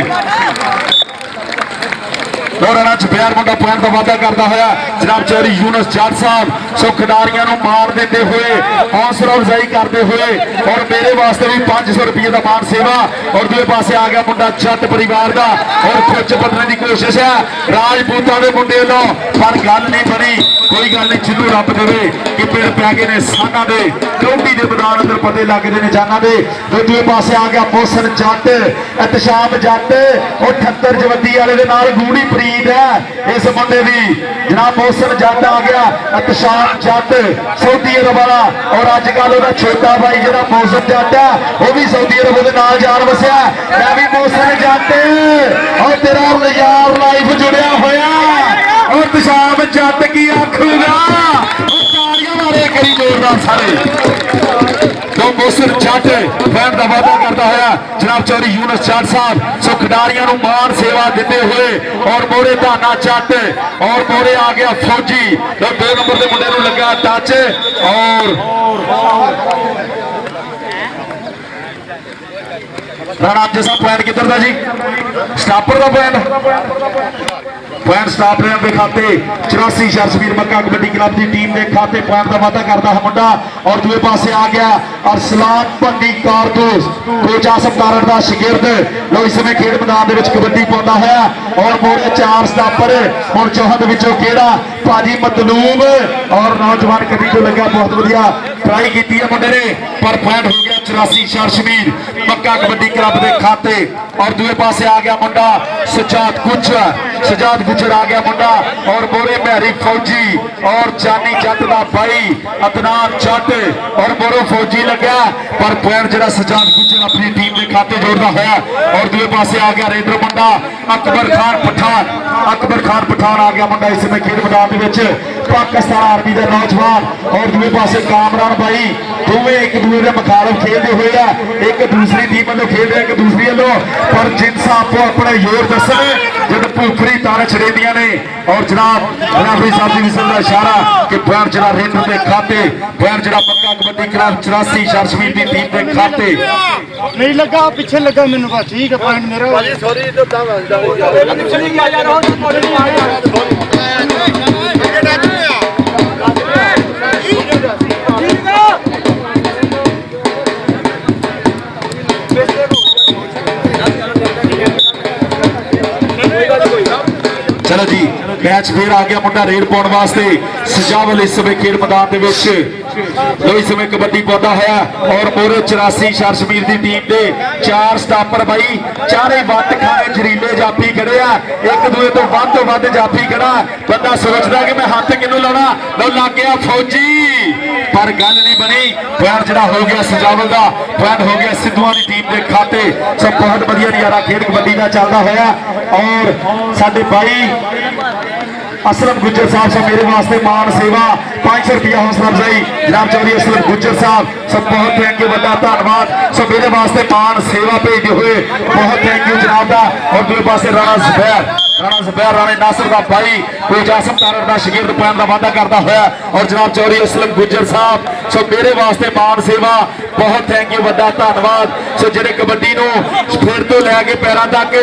राणा जुबैर मुंडा पॉइंट का वादा करता हुआ जनाब चौधरी यूनुस जट साहब सो खिडारियों मार देते हुए हौसला अफजाई करते हुए और मेरे वास्ते भी 500 रुपये का मान सेवा और दूसरे पासे आ गया मुंडा जट परिवार का और खुच बदलने की कोशिश है राजपूतों के मुंडे लो पर गल नहीं बनी कोई गल नहीं जिन्हों रब देवे कि पिंड पै गए ने साना दे कौडी के मैदान अंदर पते लगते हैं जाना दे दूसरे पासे आ गया मोहसन जट एहतशाम जट और 78 जवद्दी वाले के नाल गूढ़ी प्रीत है इस मुंडे की जनाब मोहसन जट आ गया एहतशाम जट सऊदी अरब वाला और अजकल वह छोटा भाई जो मोहसन जट है वह भी सऊदी अरब के नाल जान बसिया मैं भी मोहसन जट और तेरा यार लाइफ जुड़िया होया और एहतशाम जट की आखूगा करी जोरदार सारे तो मोहसन जट फैन का वादा करता है जनाब चौधरी यूनुस जट साहब सो खिडारियों को मान सेवा देते हुए और मोरे धाना जट और मोरे आ गया फौजी तो 2 नंबर के मुंडे लगा टच और राणा जैसा पॉइंट किधर था जी स्टापर का पॉइंट स्टाप प्लेयर के खाते 84 शर्शवीर मक्का कबड्डी क्लब की टीम के खाते पॉइंट का वादा करता है मुंडा और दूसरे पासे आ गया अरसलान भंडी कारतूस कोच आसम तारड़ दा शागिर्द लो इस समय खेल मैदान के कबड्डी पाउंदा है और मोरे 4 स्टापर हुण चौहद विचों केड़ा भाजी मतलूब और नौजवान कदी तो लगा बहुत बढ़िया ट्राई की है मुंडे ने पर पॉइंट हो गया 84 शर्शवीर मक्का कबड्डी क्लब के खाते और दूसरे पासे आ गया मुंडा सजाद गुजर आ गया मुंडा और मोरे महरी फौजी और जानी जट का भाई अदनान जट और मोरो फौजी लग्या पर पॉइंट जरा सजाद गुजर अपनी टीम के खाते जोड़ता है और दूसरे पासे आ गया रेंद्र मुंडा अकबर खान पठान आ गया मुंडा इस समय खेल मैदान के पाकिस्तान आर्मी का नौजवान और दूसरे पासे कामरान भाई दोवें एक दूसरे के मुखालफ खेलते हुए है एक दूसरी टीम वालों खेल रहे एक दूसरी वालों पर जिनसा आपको अपना जोर दसन जब भूखरी तार छड़ेदियां ने और जनाब रेफरी साहब की विसल का इशारा कि पॉइंट जरा रेंद्र के खाते पॉइंट जरा पक्का कबड्डी क्लब 84 शर्शवीर की टीम के खाते नहीं लगा पीछे लगा मैंने बस ठीक है पॉइंट मेरा सॉरी तो चलो जी मैच फिर आ गया मुंडा रेड पाने वास्ते सजावल इस समय खेल मैदान लो इस समय कबड्डी पाता है और मोरे 84 शर्शवीर की टीम के 4 स्टापर भाई चारे वट खाने जरीले जाफी खड़े आ एक दूसरे तो वध जाफी खड़ा बंदा सोचता कि मैं हाथ किनू लाना लो लग गया फौजी पर गल नहीं बनी पॉइंट जरा हो गया सजावल का पॉइंट हो गया सिद्धूआं की टीम के खाते सब बहुत बढ़िया नजारा खेल कबड्डी का चलता होया और साडे भाई असलम गुज्जर साहब से मेरे वास्ते मान सेवा 500 रुपया हौसला अफजाई जनाब चौधरी असलम गुज्जर साहब सब बहुत थैंक यू बड़ा धन्यवाद सो मेरे वास्ते मान सेवा भेजते हुए बहुत थैंक यू जनाब का और दूसरे पासे राणा जुबैर राणे नासिर का भाई कोच आसम तारड़ का शागिर्द पॉइंट का वादा करता हुआ और जनाब चौधरी असलम गुज्जर साहब सो मेरे वास्ते मान सेवा बहुत थैंक यू बड़ा धन्यवाद सो जेडे कबड्डी फिर तो लैके पैरों तक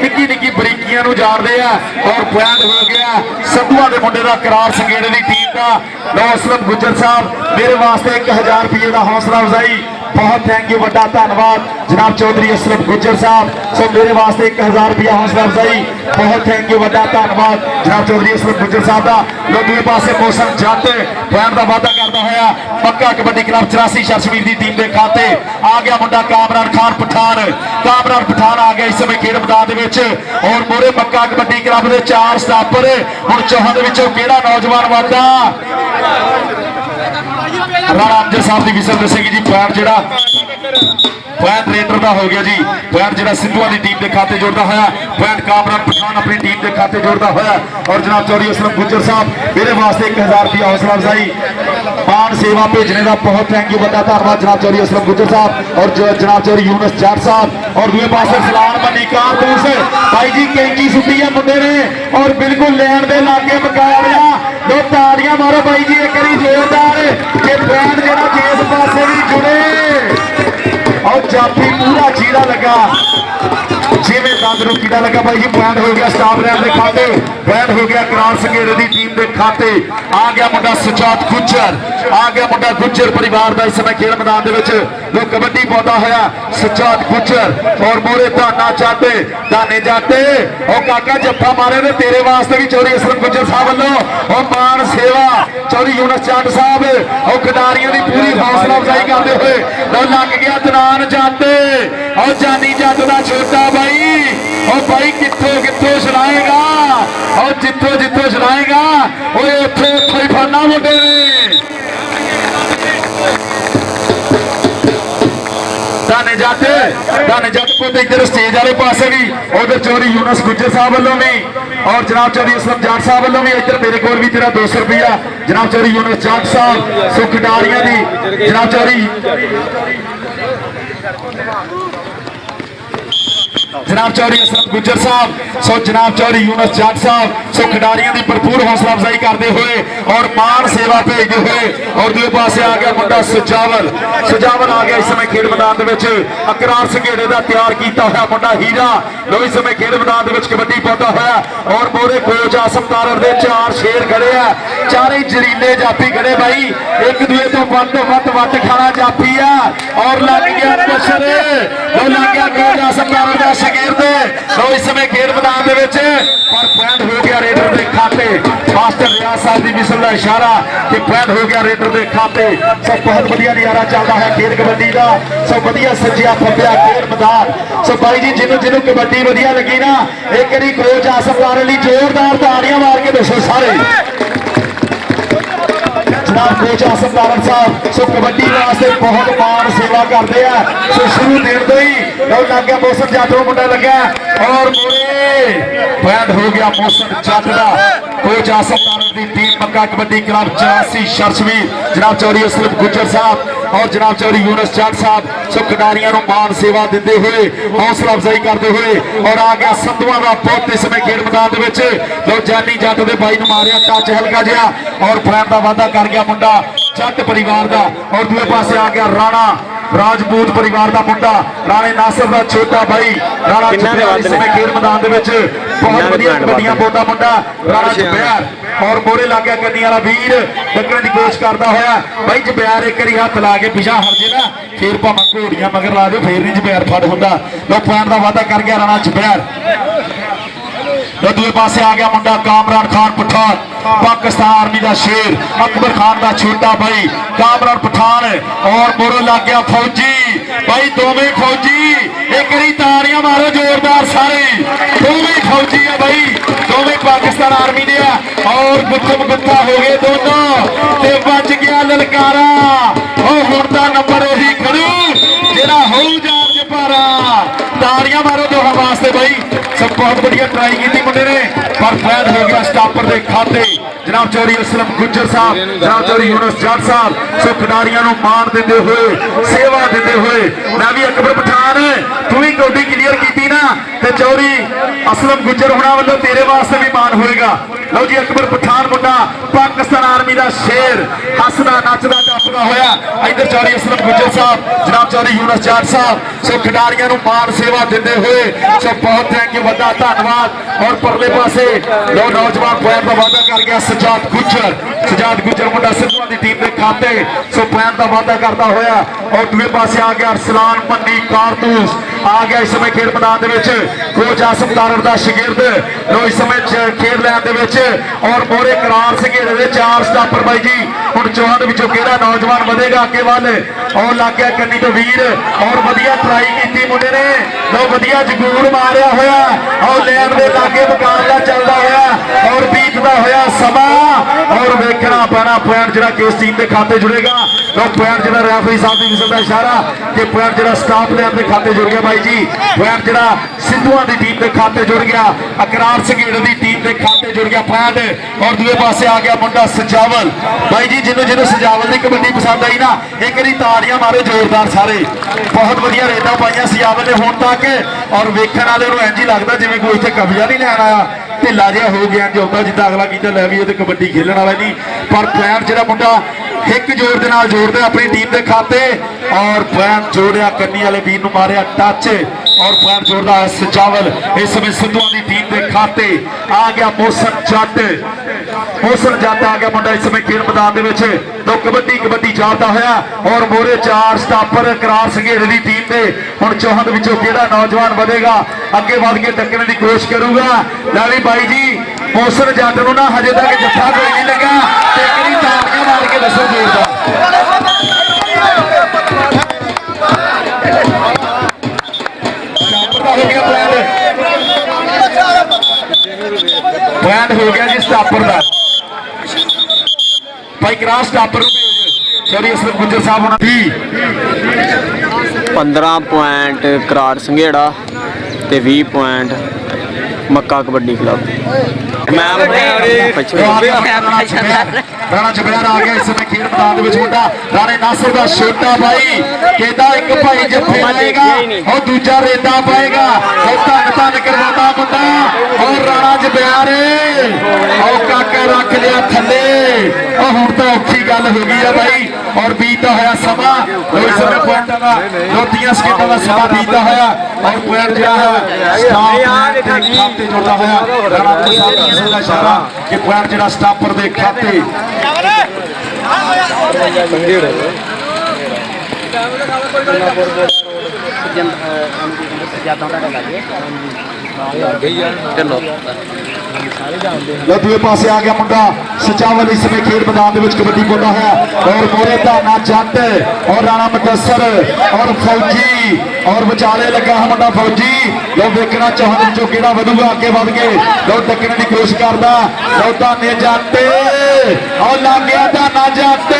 निक्की निक्की बरीकियां जानते हैं और पॉइंट हो गया संधुआ के मुंडे का करार संगेड़े की टीम का लो असलम गुज्जर साहब मेरे वास्ते 1000 रुपये का हौसला अफजाई बहुत थैंक यू बड़ा धन्यवाद जनाब चौधरी असलम गुज्जर साहब सो मेरे वास्ते 1000 रुपया हौसला अफजाई बहुत थैंक यू बड़ा धन्यवाद जनाब चौधरी असलम गुज्जर साहब का लो दूसरे पासे मोहसन जट पॉइंट का वादा करता होया पक्का कबड्डी क्लब 84 शर्शवीर की टीम के खाते आ गया मुंडा कामरान पठान आ गया इस समय खेल मैदान और मोरे पक्का कबड्डी क्लब के 4 स्टापर हुण चौहान विचों केड़ा नौजवान वादा राणा अमजद साहब की विसल दसेगी जी पॉइंट जरा ਪੁਆਇੰਟ ਰੇਡਰ ਦਾ ਹੋ ਗਿਆ ਜੀ। ਪੁਆਇੰਟ ਜਿਹੜਾ ਸਿੱਧੂਆਂ ਦੀ ਟੀਮ ਦੇ ਖਾਤੇ ਜੋੜਦਾ ਹੋਇਆ, ਪੁਆਇੰਟ ਕਾਮਰਾਨ ਪਠਾਨ ਆਪਣੀ ਟੀਮ ਦੇ ਖਾਤੇ ਜੋੜਦਾ ਹੋਇਆ। ਔਰ ਜਨਾਬ ਚੌਧਰੀ ਅਸਲਮ ਗੁੱਜਰ ਸਾਹਿਬ ਮੇਰੇ ਵਾਸਤੇ 1000 ਰੁਪਇਆ ਹੌਸਲਾ ਅਫਜ਼ਾਈ ਮਾਨ ਸੇਵਾ भेजने का बहुत थैंक यू बड़ा धन्यवाद जनाब चौधरी असलम गुज्जर साहब और जनाब चौधरी यूनुस जाट साहब और दूसरे पास सलाम मनी कारतूस भाई जी कैंची सुट्टी है मुंडे ने और बिल्कुल लैंड दे लागे मुकाबला दो तालियां मारो भाई जी एक बारी जोरदार कि बैंड जरा जिस पासे भी जुड़े और जाफी पूरा चीड़ा लगा जिमें दंद नूं कीड़ा लगा भाई जी। पॉइंट हो गया स्टाफ रैम के खाते, पॉइंट हो गया करार संघेरे की टीम के खाते। आ गया मुंडा सजाद गुज्जर, आ गया मुंडा गुज्जर परिवार का इस समय खेल मैदान जो कबड्डी पाता होया सजाद गुज्जर और मोरे धाना चाहते धाने जाते और काका जफ्फा मारे ने तेरे वास्ते भी चौधरी असलम गुज्जर साहब वालों और मान सेवा चौधरी यूनुस जाट साहब और खिडारियों की पूरी हौसला अफजाई करते हुए तो लग गया दनान जाते और जानी जट का छोटा भाई और भाई कितों कितों चलाएगा और जितों जितों चलाएगा वो उठे उठो ही फड़ना मुंडे ने दाने जट पुत इधर स्टेज वाले पासे भी उधर चौधरी यूनुस गुज्जर साहब वालों भी और जनाब चौधरी असलम जाट साहब वालों भी इधर मेरे को भी तेरा 200 रुपया जनाब चौधरी यूनुस जाट साहब सो खिडारियां दी जनाब चौधरी जनाब चौधरी असलम गुज्जर साहब सो जनाब चौधरी यूनुस जाट साहब सो खिडारियों की भरपूर हौसला अफजाई करते हुए और मान सेवा भेजते हुए और दूसरे पास आ गया मुंडा सजावल आ गया इस समय खेल मैदान अकरार संघेरे का तैयार किया हुआ मुंडा हीरा जो इस समय खेल मैदान कबड्डी पाता हुआ और मोरे कोच आसम तारर के 4 शेर खड़े है, चारे जरीले जाफी खड़े भाई एक दूसरे तो वट खाना जाफी है और लग गया प्रेशर जो लग गया कोच आसम तारर का तो इस समय खेल मैदान पर पॉइंट हो गया रेडर के खाते मास्टर रियाज साहब की मिसल का इशारा कि पॉइंट हो गया रेडर के खाते। सब बहुत बढ़िया नजारा चलता है खेल कबड्डी का सब बढ़िया सज्जिया फब्बिया खेल मैदान सो भाई जी जिन्हों कबड्डी बढ़िया लगी ना एक बारी कोच आसम तारे लिए जोरदार तालियां मार के दसो सारे जनाब कोच आसम तारन साहब सो कबड्डी वास्ते बहुत मान सेवा करते हैं सो शुरू देर तो ही लग गया मौसम जट मुंडा लगा और पॉइंट हो गया मौसम जट का कोच आसम तारन की टीम मक्का कबड्डी क्लब 84 शर्शवीर जनाब चौधरी असलम गुज्जर साहब और जनाब चौधरी यूनुस जाट साहब सो खिडारियों को मान सेवा देते हुए हौसला अफजाई करते हुए और आ गया संधुआ का पुत इस समय खेल मैदान जो जानी जट के भाई मारिया टच हल्का जिहा और पॉइंट का वाधा कर गया मुंडा जट परिवार का और दूसरे पासे आ गया राणा राजपूत परिवार का मुंडा राणे नासिर का छोटा भाई राणा इस समय खेल मैदान बहुत बढ़िया कबड्डियां पाता मुंडा राणा जुबैर और मोरे लग गया कन्नी वाला वीर डकने की कोशिश करता होया भाई जुबैर एक बारी हाथ ला के पिछा हट जे ना फिर भावें घोड़ियां मगर ला दो फिर नहीं जुबैर फड़ होंदा लो पॉइंट का वाधा कर गया राणा जुबैर। दूसरे पासे आ गया मुंडा कामरान खान पठान पाकिस्तान आर्मी का शेर अकबर खान का छोटा भाई कामरान पठान और मोरो लग गया फौजी भाई दोवें फौजी एक बारी तालियां मारो जोरदार सारे दोवें फौजी है भाई दोवें पाकिस्तान आर्मी दे और गुत्थम गुत्था हो गए दोनों ते बच गया ललकारा और हुण दा नंबर वही खड़ू जेड़ा हो जान पारा तालियां मारो दोहां वास्ते भाई सब बहुत बढ़िया ट्राई की मुंडे ने पर फैद हो गया स्टापर के खाते जनाब चौधरी असलम गुज्जर साहब जनाब चौधरी यूनुस जाट साहब सो खिडारियों को मान देते हुए सेवा देते हुए मैं भी अकबर पठान तू भी कबड्डी क्लीयर की ना तो चौधरी असलम गुज्जर होना वालों तेरे वास्ते भी मान होएगा। लो जी अकबर पठान मुंडा पाकिस्तान आर्मी का शेर हसदा नचदा टपदा होया इधर चौधरी असलम गुज्जर साहब जनाब चौधरी यूनुस जाट साहब सो खिडारियों को मान सेवा देते हुए सो बहुत थैंक यू बड़ा धन्यवाद। और परले पासे दो नौजवान पॉइंट का वादा कर गया सजाद गुज्जर मुंडा सिद्धूआं की टीम के खाते सो पॉइंट का वादा करता होया और दूसरे पासे आ गया अरसलान मन्नी कारतूस आ गया इस समय खेल मैदान कोच आसम तारर का शगिर्द जो इस समय खेल लैन और मोरे करार संघेरे के 4 स्टापर भाई जी हुण चौहान विचों किहड़ा नौजवान वधेगा अगे वाल और लग गया कन्नी तो वीर और वधिया ट्राई की मुंडे ने तो वधिया जगूर मारिया होया और लैन के लागे मुकाबला चलता होया और बीतता होया समा और वेखना पैना पॉइंट जिहड़ा कि इस टीम के खाते जुड़ेगा ਲੋ ਪੁਆਇੰਟ ਜਿਹੜਾ ਰੈਫਰੀ ਸਾਹਿਬ ਦੀ ਵਿਸਲ ਦਾ ਇਸ਼ਾਰਾ ਕਿ ਪੁਆਇੰਟ ਜਿਹੜਾ ਸਟਾਫ ਲੈਣ ਦੇ ਖਾਤੇ ਜੁੜ ਗਿਆ ਬਾਈ ਜੀ। ਪੁਆਇੰਟ ਜਿਹੜਾ ਸਿੱਧੂਆਂ ਦੀ ਟੀਮ ਦੇ ਖਾਤੇ ਜੁੜ ਗਿਆ, ਅਕਰਾਰ ਸੰਘੇੜ ਦੀ ਟੀਮ ਦੇ ਖਾਤੇ ਜੁੜ ਗਿਆ ਪੁਆਇੰਟ। ਔਰ ਦੂਏ ਪਾਸੇ ਆ ਗਿਆ ਮੁੰਡਾ ਸਜਾਵਲ ਬਾਈ ਜੀ। ਜਿਹਨੂੰ ਸਜਾਵਲ ਦੀ ਕਬੱਡੀ ਪਸੰਦ ਆਈ ਨਾ, ਇੱਕ ਵਾਰੀ ਤਾੜੀਆਂ ਮਾਰੇ ਜ਼ੋਰਦਾਰ ਸਾਰੇ। ਬਹੁਤ ਵਧੀਆ ਰੇਡਾਂ ਪਾਈਆਂ ਸਜਾਵਲ ਨੇ ਹੁਣ ਤੱਕ, ਔਰ ਵੇਖਣ ਵਾਲੇ ਨੂੰ ਇੰਝ ਹੀ ਲੱਗਦਾ ਜਿਵੇਂ ਕੋਈ ਇੱਥੇ ਕਬਜ਼ਾ ਨਹੀਂ ਲੈਣ ਆਇਆ, ਢਿੱਲਾ ਜਿਹਾ ਹੋ ਗਿਆ ਜਿਉਂਦਾ ਜਿੱਦਾਂ ਅਗਲਾ ਕਹਿੰਦਾ ਲੈ ਵੀ ਇਹ ਤੇ ਕਬੱਡੀ ਖੇਲਣ ਵਾਲਾ ਨਹੀਂ। ਪਰ ਪੁਆਇੰਟ ਜਿਹੜਾ ਮੁੰਡਾ ਇੱਕ ਜ਼ੋਰ ਦੇ ਨਾਲ ਜੋੜਦਾ ਆਪਣੀ ਟੀਮ ਦੇ ਖਾਤੇ, ਔਰ ਪੁਆਇੰਟ ਜੋੜਿਆ ਕੰਨੀ ਵਾਲੇ ਵੀਰ ਨੂੰ ਮਾਰਿਆ ਟੱਚ, ਔਰ ਪੁਆਇੰਟ ਜੋੜਦਾ ਹੈ ਸਜਾਵਲ। ਇਸ ਸਮੇਂ ਸਿੱਧੂਆਂ ਦੀ ਟੀਮ ਦੇ ਖਾਤੇ ਆ ਗਿਆ ਮੋਸਨ ਜੱਟ। ਮੋਸਨ ਜੱਟ ਆ ਗਿਆ ਮੁੰਡਾ ਇਸ ਸਮੇਂ ਖੇਡ ਮੈਦਾਨ ਦੇ ਵਿੱਚ। ਦੋ ਕਬੱਡੀ ਚੱਲਦਾ ਹੋਇਆ, ਔਰ ਮੋਰੇ 4 ਸਟਾਪਰ ਕਰਾਰ ਸੰਘੇੜ ਦੀ ਟੀਮ ਦੇ। ਹੁਣ ਚੌਹਾਂ ਦੇ ਵਿੱਚੋਂ ਕਿਹੜਾ ਨੌਜਵਾਨ ਵਧੇਗਾ, ਅੱਗੇ ਵੱਧ ਕੇ ਟੱਕਣ ਦੀ ਕੋਸ਼ਿਸ਼ ਕਰੂਗਾ। ਲੈ ਵੀ ਬਾਈ ਜੀ ਮੋਸਨ ਜੱਟ ਨੂੰ ਨਾ ਹਜੇ ਤੱਕ ਜੱਫਾ ਕੋਈ ਨਹੀਂ ਲੱਗਾ, ਤੇ ਕਿਹੜੀ ਤਾੜੀਆਂ ਮਾਰ ਕੇ ਦੱਸੋ ਜੋਰਦਾਰ। ਪੁਆਇੰਟ ਹੋ ਗਿਆ ਜੀ ਸਟਾਪਰ ਦਾ। ਭਾਈ ਕਰਾਸ ਸਟਾਪਰ ਨੂੰ ਭੇਜ। ਸੌਰੀ ਅਸਲਮ ਗੁੱਜਰ ਸਾਹਿਬ ਹੋਣਾ 15 ਪੁਆਇੰਟ ਕਰਾਰ ਸੰਘੇੜਾ ਤੇ 20 ਪੁਆਇੰਟ ਮੱਕਾ ਕਬੱਡੀ ਕਲੱਬ। ਰਾਣਾ ਜਬਿਆਰ ਆ ਗਿਆ ਇਸ ਸਮੇਂ ਖੇਡ ਮੈਦਾਨ ਦੇ ਵਿੱਚ। ਮੁੰਡਾ ਰਾਣੇ ਨਾਸਰ ਦਾ ਛੋਟਾ ਭਾਈ ਕਹਿੰਦਾ ਇੱਕ ਭਾਈ ਜੱਫੇ ਲਾਏਗਾ, ਉਹ ਦੂਜਾ ਰੇਡਾ ਪਾਏਗਾ, ਉਹ ਧੰਨ ਕਰਵਾਉਂਦਾ ਮੁੰਡਾ। ਔਰ ਰਾਣਾ ਜਬਿਆਰ ਉਹ ਕਾਕਾ ਰੱਖ ਲਿਆ ਥੱਲੇ। ਉਹ ਹੁਣ ਤਾਂ ਔਖੀ ਗੱਲ ਹੋ ਗਈ ਆ ਬਾਈ, ਔਰ ਬੀਤਦਾ ਹੋਇਆ ਸਮਾਂ। ਇਸ ਸਮੇਂ ਪੁਆਇੰਟਾਂ ਦਾ 2 ਸਕਿੰਟਾਂ ਦਾ ਸਮਾਂ ਬੀਤਦਾ ਹੋਇਆ, ਔਰ ਪੁਆਇੰਟ ਜਿਹੜਾ ਹੈ ਸਟਾਪ ਦੇ ਖਾਤੇ ਜੁੜਦਾ ਹੋਇਆ। ਰਾਣਾ ਸਾਹਿਬ ਦਾ ਵਿਸਲ ਦਾ ਇਸ਼ਾਰਾ ਕਿ ਪੁਆਇੰਟ ਜਿਹੜਾ ਸਟਾਪਰ ਦੇ ਖਾਤੇ। ਦੂਏ ਪਾਸੇ ਆ ਗਿਆ ਮੁੰਡਾ ਸਜਾਵਲ ਇਸ ਸਮੇਂ ਖੇਡ ਮੈਦਾਨ ਦੇ ਵਿੱਚ ਕਬੱਡੀ ਪਾਉਂਦਾ ਹੈ, ਔਰ ਮੋਰੇ ਧਾਨਾ ਜੱਟ ਔਰ ਰਾਣਾ ਮੁਦੱਸਰ ਔਰ ਫੌਜੀ, ਔਰ ਵਿਚਾਲੇ ਲੱਗਾ ਹੈ ਮੁੰਡਾ ਫੌਜੀ। ਲੋ ਵੇਖਣਾ ਚਾਹੁੰਦੇ ਵਿੱਚੋਂ ਕਿਹੜਾ ਵਧੂਗਾ, ਅੱਗੇ ਵੱਧ ਕੇ ਲੋ ਟੱਕਣ ਦੀ ਕੋਸ਼ਿਸ਼ ਕਰਦਾ। ਲੋ ਧਾਨੇ ਜੱਟ ਔਰ ਲੱਗ ਗਿਆ ਧਾਨਾ ਜੱਟ,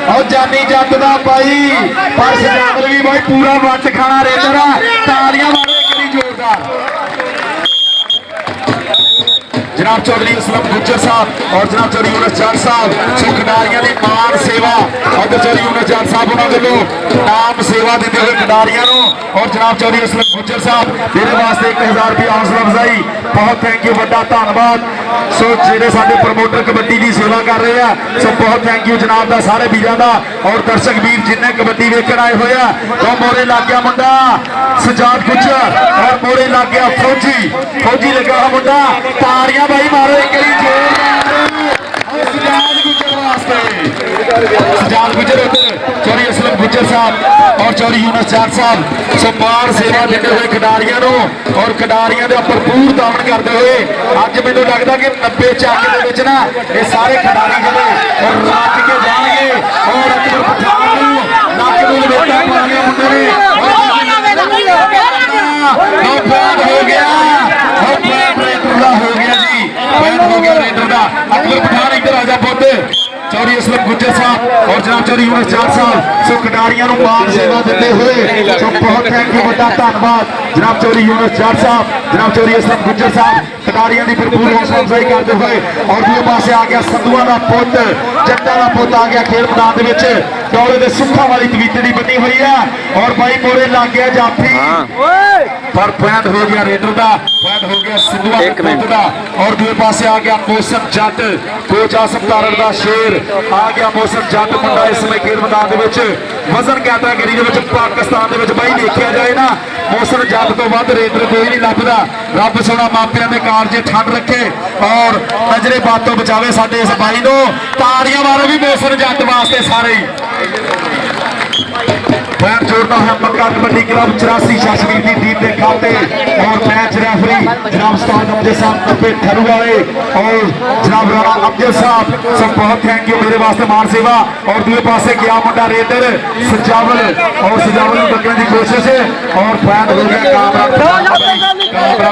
ਔਰ ਜਾਨੀ ਜੱਟ ਦਾ ਭਾਈ। ਪਰ ਸਜਾਵਲ ਵੀ ਭਾਈ ਪੂਰਾ ਵੱਟ ਖਾਣਾ ਰੇਡਰ ਆ। ਤਾਲੀਆਂ ਮਾਰੋ ਇੱਕ ਵਾਰੀ ਜ਼ੋਰਦਾਰ। जनाब चौधरी असलम गुज्जर साहब और जनाब चौधरी यूनुस जाट साहब सो खिडारियों की मान सेवा और चौधरी यूनुस जाट साहब उन्होंने नाम सेवा देते हुए खिडारियों और जनाब चौधरी असलम गुज्जर साहब मेरे वास्ते 1000 रुपया हौसला अफजाई। बहुत थैंक यू, बड़ा धन्यवाद। सो जेडे साडे प्रमोटर कबड्डी की सेवा कर रहे हैं, सो बहुत थैंक यू जनाब का सारे वीरों का। और दर्शक वीर जिन्हें कबड्डी वेखण आए हुए हैं, तो मोरे लग गया मुंडा सजाद गुज्जर और मोरे लग गया फौजी लगा मुंडा। ताड़ियां भाई मारो एक सजाद गुज्जर वास्ते। सजाद गुज्जर चौधरी असलम गुज्जर साहब और चौधरी यूनुस जाट साहब सो मान सेवा देते हुए खिडारियों और खिडारियों का भरपूर दामन करते हुए अज मैनूं लगता कि 90 झाके के ना ये सारे खिडारी जो और रच के जाएंगे और अकबर पठान नक नूं लपेटा पा गया मुंडे ने हो गया हो गया जी, हो गया रेडर का। अकबर पठान इधर आ जा पुत। चौधरी असलम गुज्जर साहब और जनाब चौधरी यूनुस जाट साहब सो खिडारियों को मान सेवा देते हुए सो बहुत थैंक यू, बड़ा धन्यवाद जनाब चौधरी यूनुस जाट साहब, जनाब चौधरी असलम गुज्जर साहब खिडारियों की भरपूर हौसला अफजाई करते हुए। और दूसरे पासे आ गया संधुआ का पुत, जट्टा का पुत आ गया खेल मैदान के डोले के सुखा वाली तवीते बनी हुई है, और भाई मोरे लग गया जाफी। पर पॉइंट हो गया रेडर का, पॉइंट हो गया संधुआ के पुत का। और दूसरे पासे आ गया मौसम जट, कोच आसम तारड़ का शेर आ गया। मौसम जट मुंडा इस समय खेल मैदान के वजन कैटागरी के पाकिस्तान के भाई देखा जाए ना, मौसम जट तो वध रेडर कोई नहीं लभदा। रब सोना मापिया के कारजे ठंड रखे और नजरे बातों बचावे साडे इस भाई को। ताड़ियां मारो भी मौसम जट वास्ते सारे ही। पॉइंट जोड़ता है मक्का कबड्डी क्लब 84 शशवीर की टीम के खाते और मैच रेफरी जनाब उस्ताद अमजद साहब कपे ठरू वाले और जनाब राणा अमजद साहब सब बहुत थैंक यू मेरे वास्ते मान सेवा। और दूसरे पासे गया मुंडा रेडर सजावल और सजावल बकने की कोशिश और पैंट हो गया कामरान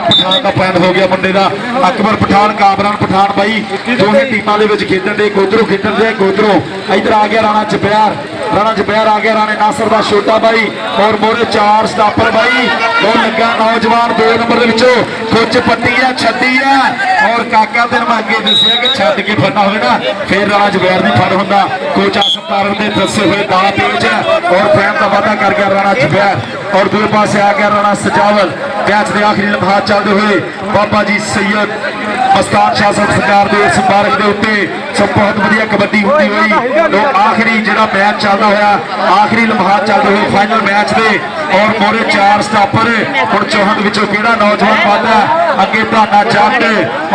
पठान का पैंट हो गया मुंडे का अकबर पठान कामरान पठान भाई दोनों टीमों के खेडन दे गोदरों खेडन दे गोदरों इधर आ गया राणा जबैर आ गया राणे नासर का छोटा भाई और मोरे 4 स्टापर भाई वो लगा नौजवान 2 नंबर कुछ पट्टी है छड्डी है और काका तेन मैं अगे दसिया कि छड्ड के फड़ना हो ना फिर राणा जबैर नहीं फड़ होंदा कोच आसम तारण के दसे हुए दाला तेज है और फैन का वादा कर गया राणा जबैर। और दूसरे पास आ गया राणा सजावल मैच के आखिरी लम्हात चलते हुए बाबा जी सैयद मस्तान शाह साहब सरकार के स्मारक के उत्ते सब बहुत वधिया कबड्डी होती हुई तो आखिरी जो मैच चलता होया आखिरी लम्हात चलते हुए फाइनल मैच के और मोरे 4 स्टापर हुण चौहद विचों किहड़ा नौजवान वादा अगे धाना जट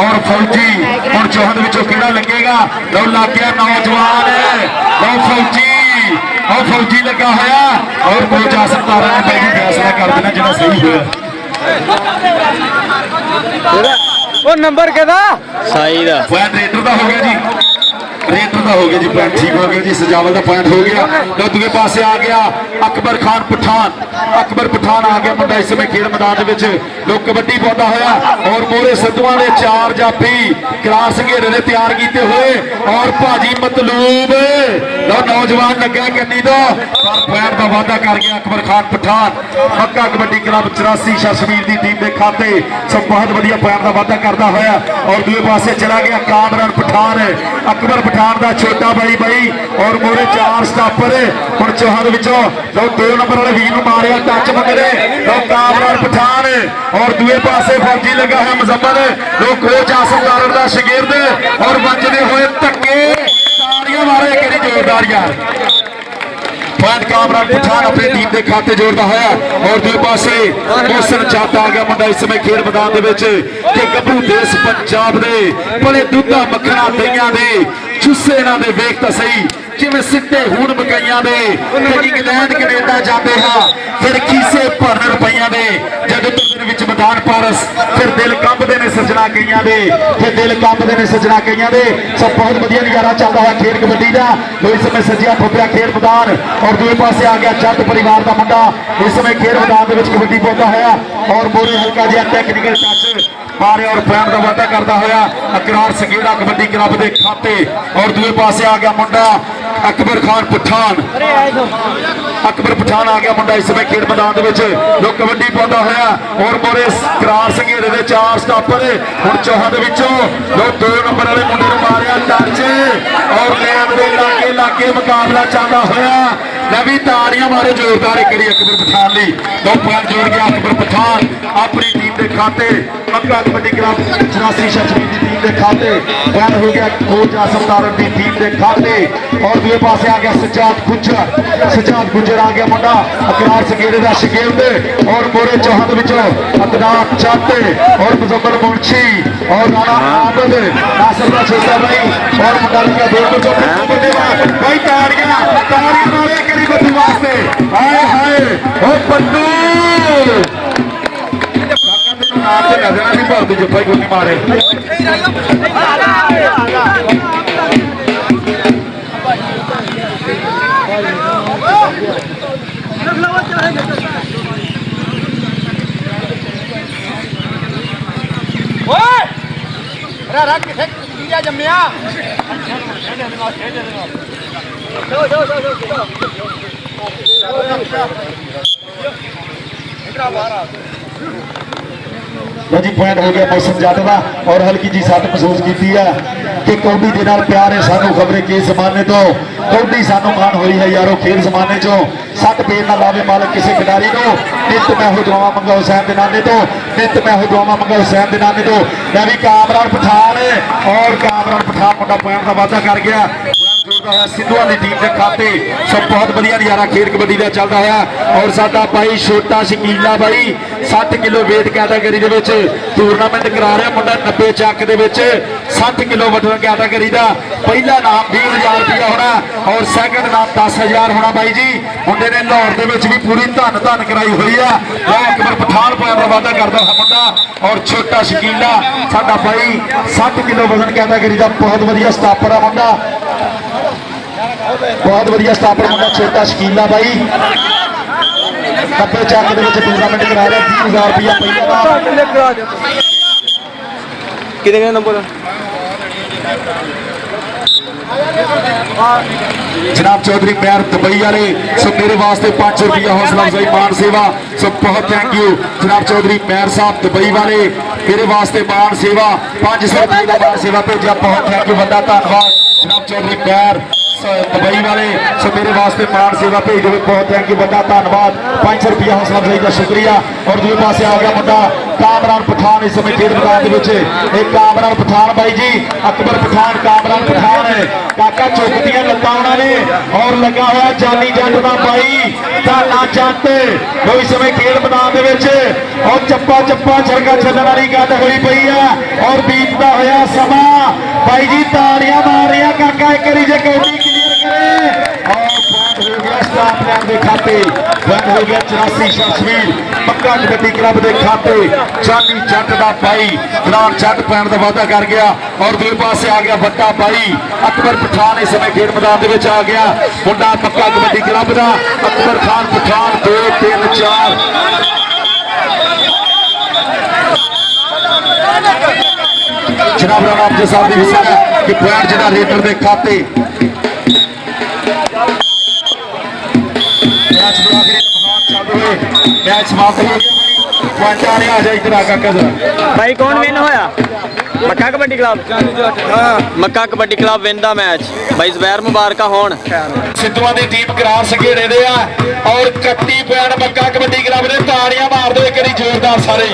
और फौजी हुण चौहद विचों किहड़ा लगेगा लो लग गया नौजवान लो फौजी लगा होया और कोच आसम तारा ने पहली फैसला कर देना जिहड़ा सही होया ਉਹ ਨੰਬਰ ਕਿਹਦਾ ਸਾਈ ਦਾ पॉइंट रेडर का हो गया जी रेडर का हो गया जी पॉइंट ठीक हो गया जी सजावल का पॉइंट हो गया तो दूसरे पासे आ गया अकबर पठान आ गया मुंडा इस समय खेल मैदान लोग कबड्डी पाता होया और मोरे सदुआ ने 4 जाफी क्रास घेरे ने तैयार किए हुए और भाजी मतलूब लो नौजवान लगे कन्नी तो पर पॉइंट का वादा कर गया अकबर खान पठान मक्का कबड्डी क्लब 84 शशमीर की टीम के खाते सब बहुत वधिया पॉइंट का वादा करता होया और दूसरे पासे चला गया कामरान पठान अकबर पठान का छोटा भाई और मोरे 4 स्टापर हुण चौहद विचों लो 2 नंबर वाले वीर मारिया टच मंगदे लो कामरान पठान और दूसरे पासे फौजी लगा है मुजम्मल लो कोच आसम तारण का शागिर्द और बचते हुए धक्के ताड़ियां मारे किहड़ी जोरदार यार पॉइंट कामरान पठान अपनी टीम के खाते जोड़ता है और दूसरे पासे मोहसन जट आ गया मुंडा इस समय खेल मैदान के गभरू देश पंजाब दे बड़े दुधा मक्खना दहियां दे चुस्से इन्हां दे वेख तां सही जिवें सिੱਟੇ हूण मकाइयां दे इंग्लैंड कनेडा जाते हैं फिर खीसे भरन रुपइयां दे जदों तुरदे विच मैदान पारस फिर दिल कंबदे ने सजना कईयां दे फिर दिल कंबदे ने सजना कईयां दे सब बहुत वधिया नज़ारा चलता है खेल कबड्डी का तो इस समय सजिया फुपिया खेल मैदान और दूसरे पासे आ गया जट परिवार का मुंडा इस समय खेल मैदान के कबड्डी पाता है और मोरे हल्का जिहा टैक्निकल टच मारे और पैन का वादा करता होया अकरार संगेड़ा कबड्डी क्लब के खाते और दूसरे पासे आ गया मुंडा अकबर पठान आ गया मुंडा इस समय खेल मैदान लोग कबड्डी पाता होया और मोरे करार संघेड़े के 4 स्टापर हुण चौहद विचों लोग 2 नंबर वाले मुंडे नूं मारिया टच और लैन दे लागे मुकाबला चलता होया भी ताड़ियां मारे जोरदार एक अकबर पठान ली 2 पॉइंट जोड़ गया अकबर पठान अपनी टीम के खाते मक्का कबड्डी क्लब 84 शशमीर की टीम के खाते पॉइंट हो गया कोच आसम तारण की टीम के खाते और दूसरे पासे आ गया सजाद गुजर आ गया मुंडा अकरार संगेड़े का शागिर्द और मोरे चौहद विचों अदनान जट और मुजम्मल मुंशी और राणा आबद नासर का छोटा भाई और मुंडा दो भाई ताड़ियां मारे करी बद्दू वास्ते हाय हाय ओ बद्दू नाम से नजर नहीं भरती जो भाई गोली मारे किथे जम्मिया जी पॉइंट हो गया मौसम जट का और हल्की जी सट महसूस की है कि कौडी के नाल प्यार है सानू खबरे के जमाने तो कौडी सानू मान हुई है यारो खेल जमाने चो सट पेड़ ना लावे मालक किसी खिडारी को नित मैं हो दुआवां मंगा हुसैन दे नाने तो नित मैं हो दुआवां मंगा हुसैन दे नाने तो मैं भी कामरान पठान मुंडा पॉइंट का वादा कर गया सिद्धू की टीम के खाते सब बहुत बढ़िया नज़ारा खेल कबड्डी का चलता है और साडा भाई छोटा शकीला भाई 60 किलो वेट कैटागरी टूरनामेंट करा रहा मुंडा 90 चक के 60 किलो वजन कैटागरी का पहला नाम 20,000 रुपया होना और सैकंड नाम 10,000 होना भाई जी ਮੁੰਡੇ ਨੇ ਲਾਹੌਰ ਦੇ ਵਿੱਚ ਵੀ ਪੂਰੀ ਧੰਨ ਧੰਨ ਕਰਾਈ ਹੋਈ ਆ। ਲਓ ਅਕਬਰ ਪਠਾਨ ਪੁਆਇੰਟ ਦਾ ਵਾਅਦਾ ਕਰਦਾ ਹੈ ਮੁੰਡਾ ਔਰ ਛੋਟਾ ਸ਼ਕੀਲਾ ਸਾਡਾ ਬਾਈ 60 ਕਿਲੋ ਵਜ਼ਨ ਕੈਟਾਗਰੀ ਦਾ ਬਹੁਤ ਵਧੀਆ ਸਟਾਪਰ ਆ ਮੁੰਡਾ, ਬਹੁਤ ਵਧੀਆ ਸਟਾਪਰ ਮੁੰਡਾ ਛੋਟਾ ਸ਼ਕੀਲਾ ਬਾਈ। 90 ਚੱਕ ਦੇ ਵਿੱਚ ਟੂਰਨਾਮੈਂਟ ਕਰਾ ਰਿਹਾ 20000 ਰੁਪਇਆ ਪਹਿਲਾਂ ਦਾ। ਕਿਹਦੇ ਨੰਬਰ जनाब चौधरी मैर दुबई वाले सो मेरे वास्ते 500 रुपया हौसला अफजाई मान सेवा सो बहुत थैंक यू जनाब चौधरी मैर साहब दुबई वाले मेरे वास्ते मान सेवा 500 रुपये का मान सेवा भेजा बहुत थैंक यू बंदा धन्यवाद जनाब चौधरी मैर दुबई वाले सो मेरे वास्ते मान सेवा भेज दो बहुत थैंक यू बंदा धन्यवाद 500 रुपया हौसला अफजाई का शुक्रिया। और दूसरे पास आ गया मुंडा कामरान पठान इस समय खेल मैदान एक कामरान पठान भाई जी अकबर पठान कामरान पठान है काका चुकदियां लत्तां उन्होंने और लगा हुआ जानी जट का भाई धाना जट वो इस समय खेल मैदान और चप्पा चप्पा छड़का छड्डण वाली गल हुई पई है और बीतता होया समा भाई जी ताड़ियां मार रही काका एक बारी जे कौडी क्लियर करे और पॉइंट हो गया स्टाफ प्लेयर के खाते पॉइंट हो गया 84 शमशवीर पक्का कबड्डी क्लब के खाते जानी जट का भाई जनाब जट पैण का वादा कर गया। और दूसरे पासे आ गया बड़ा भाई अकबर पठान इस समय खेल मैदान के आ गया मुंडा पक्का कबड्डी क्लब का अकबर खान पठान 2 3 4 जनाब राणा अफजल साहब की हिस्सा है कि पॉइंट जिहड़ा रेडर के खाते मैच बड़ा चल रहे मैच समाप्त हो गया पॉइंट आ रहा है इधर आका कदर भाई कौन विन होया मक्का कबड्डी क्लब मक्का कबड्डी क्लब विन दा मैच भाई ज़ुबैर मुबारक होण सिद्धूआं दी टीम करार संघेड़े दे आ और 31 पॉइंट मक्का कबड्डी क्लब ने ताड़ियां मार दो एक बारी जोरदार सारे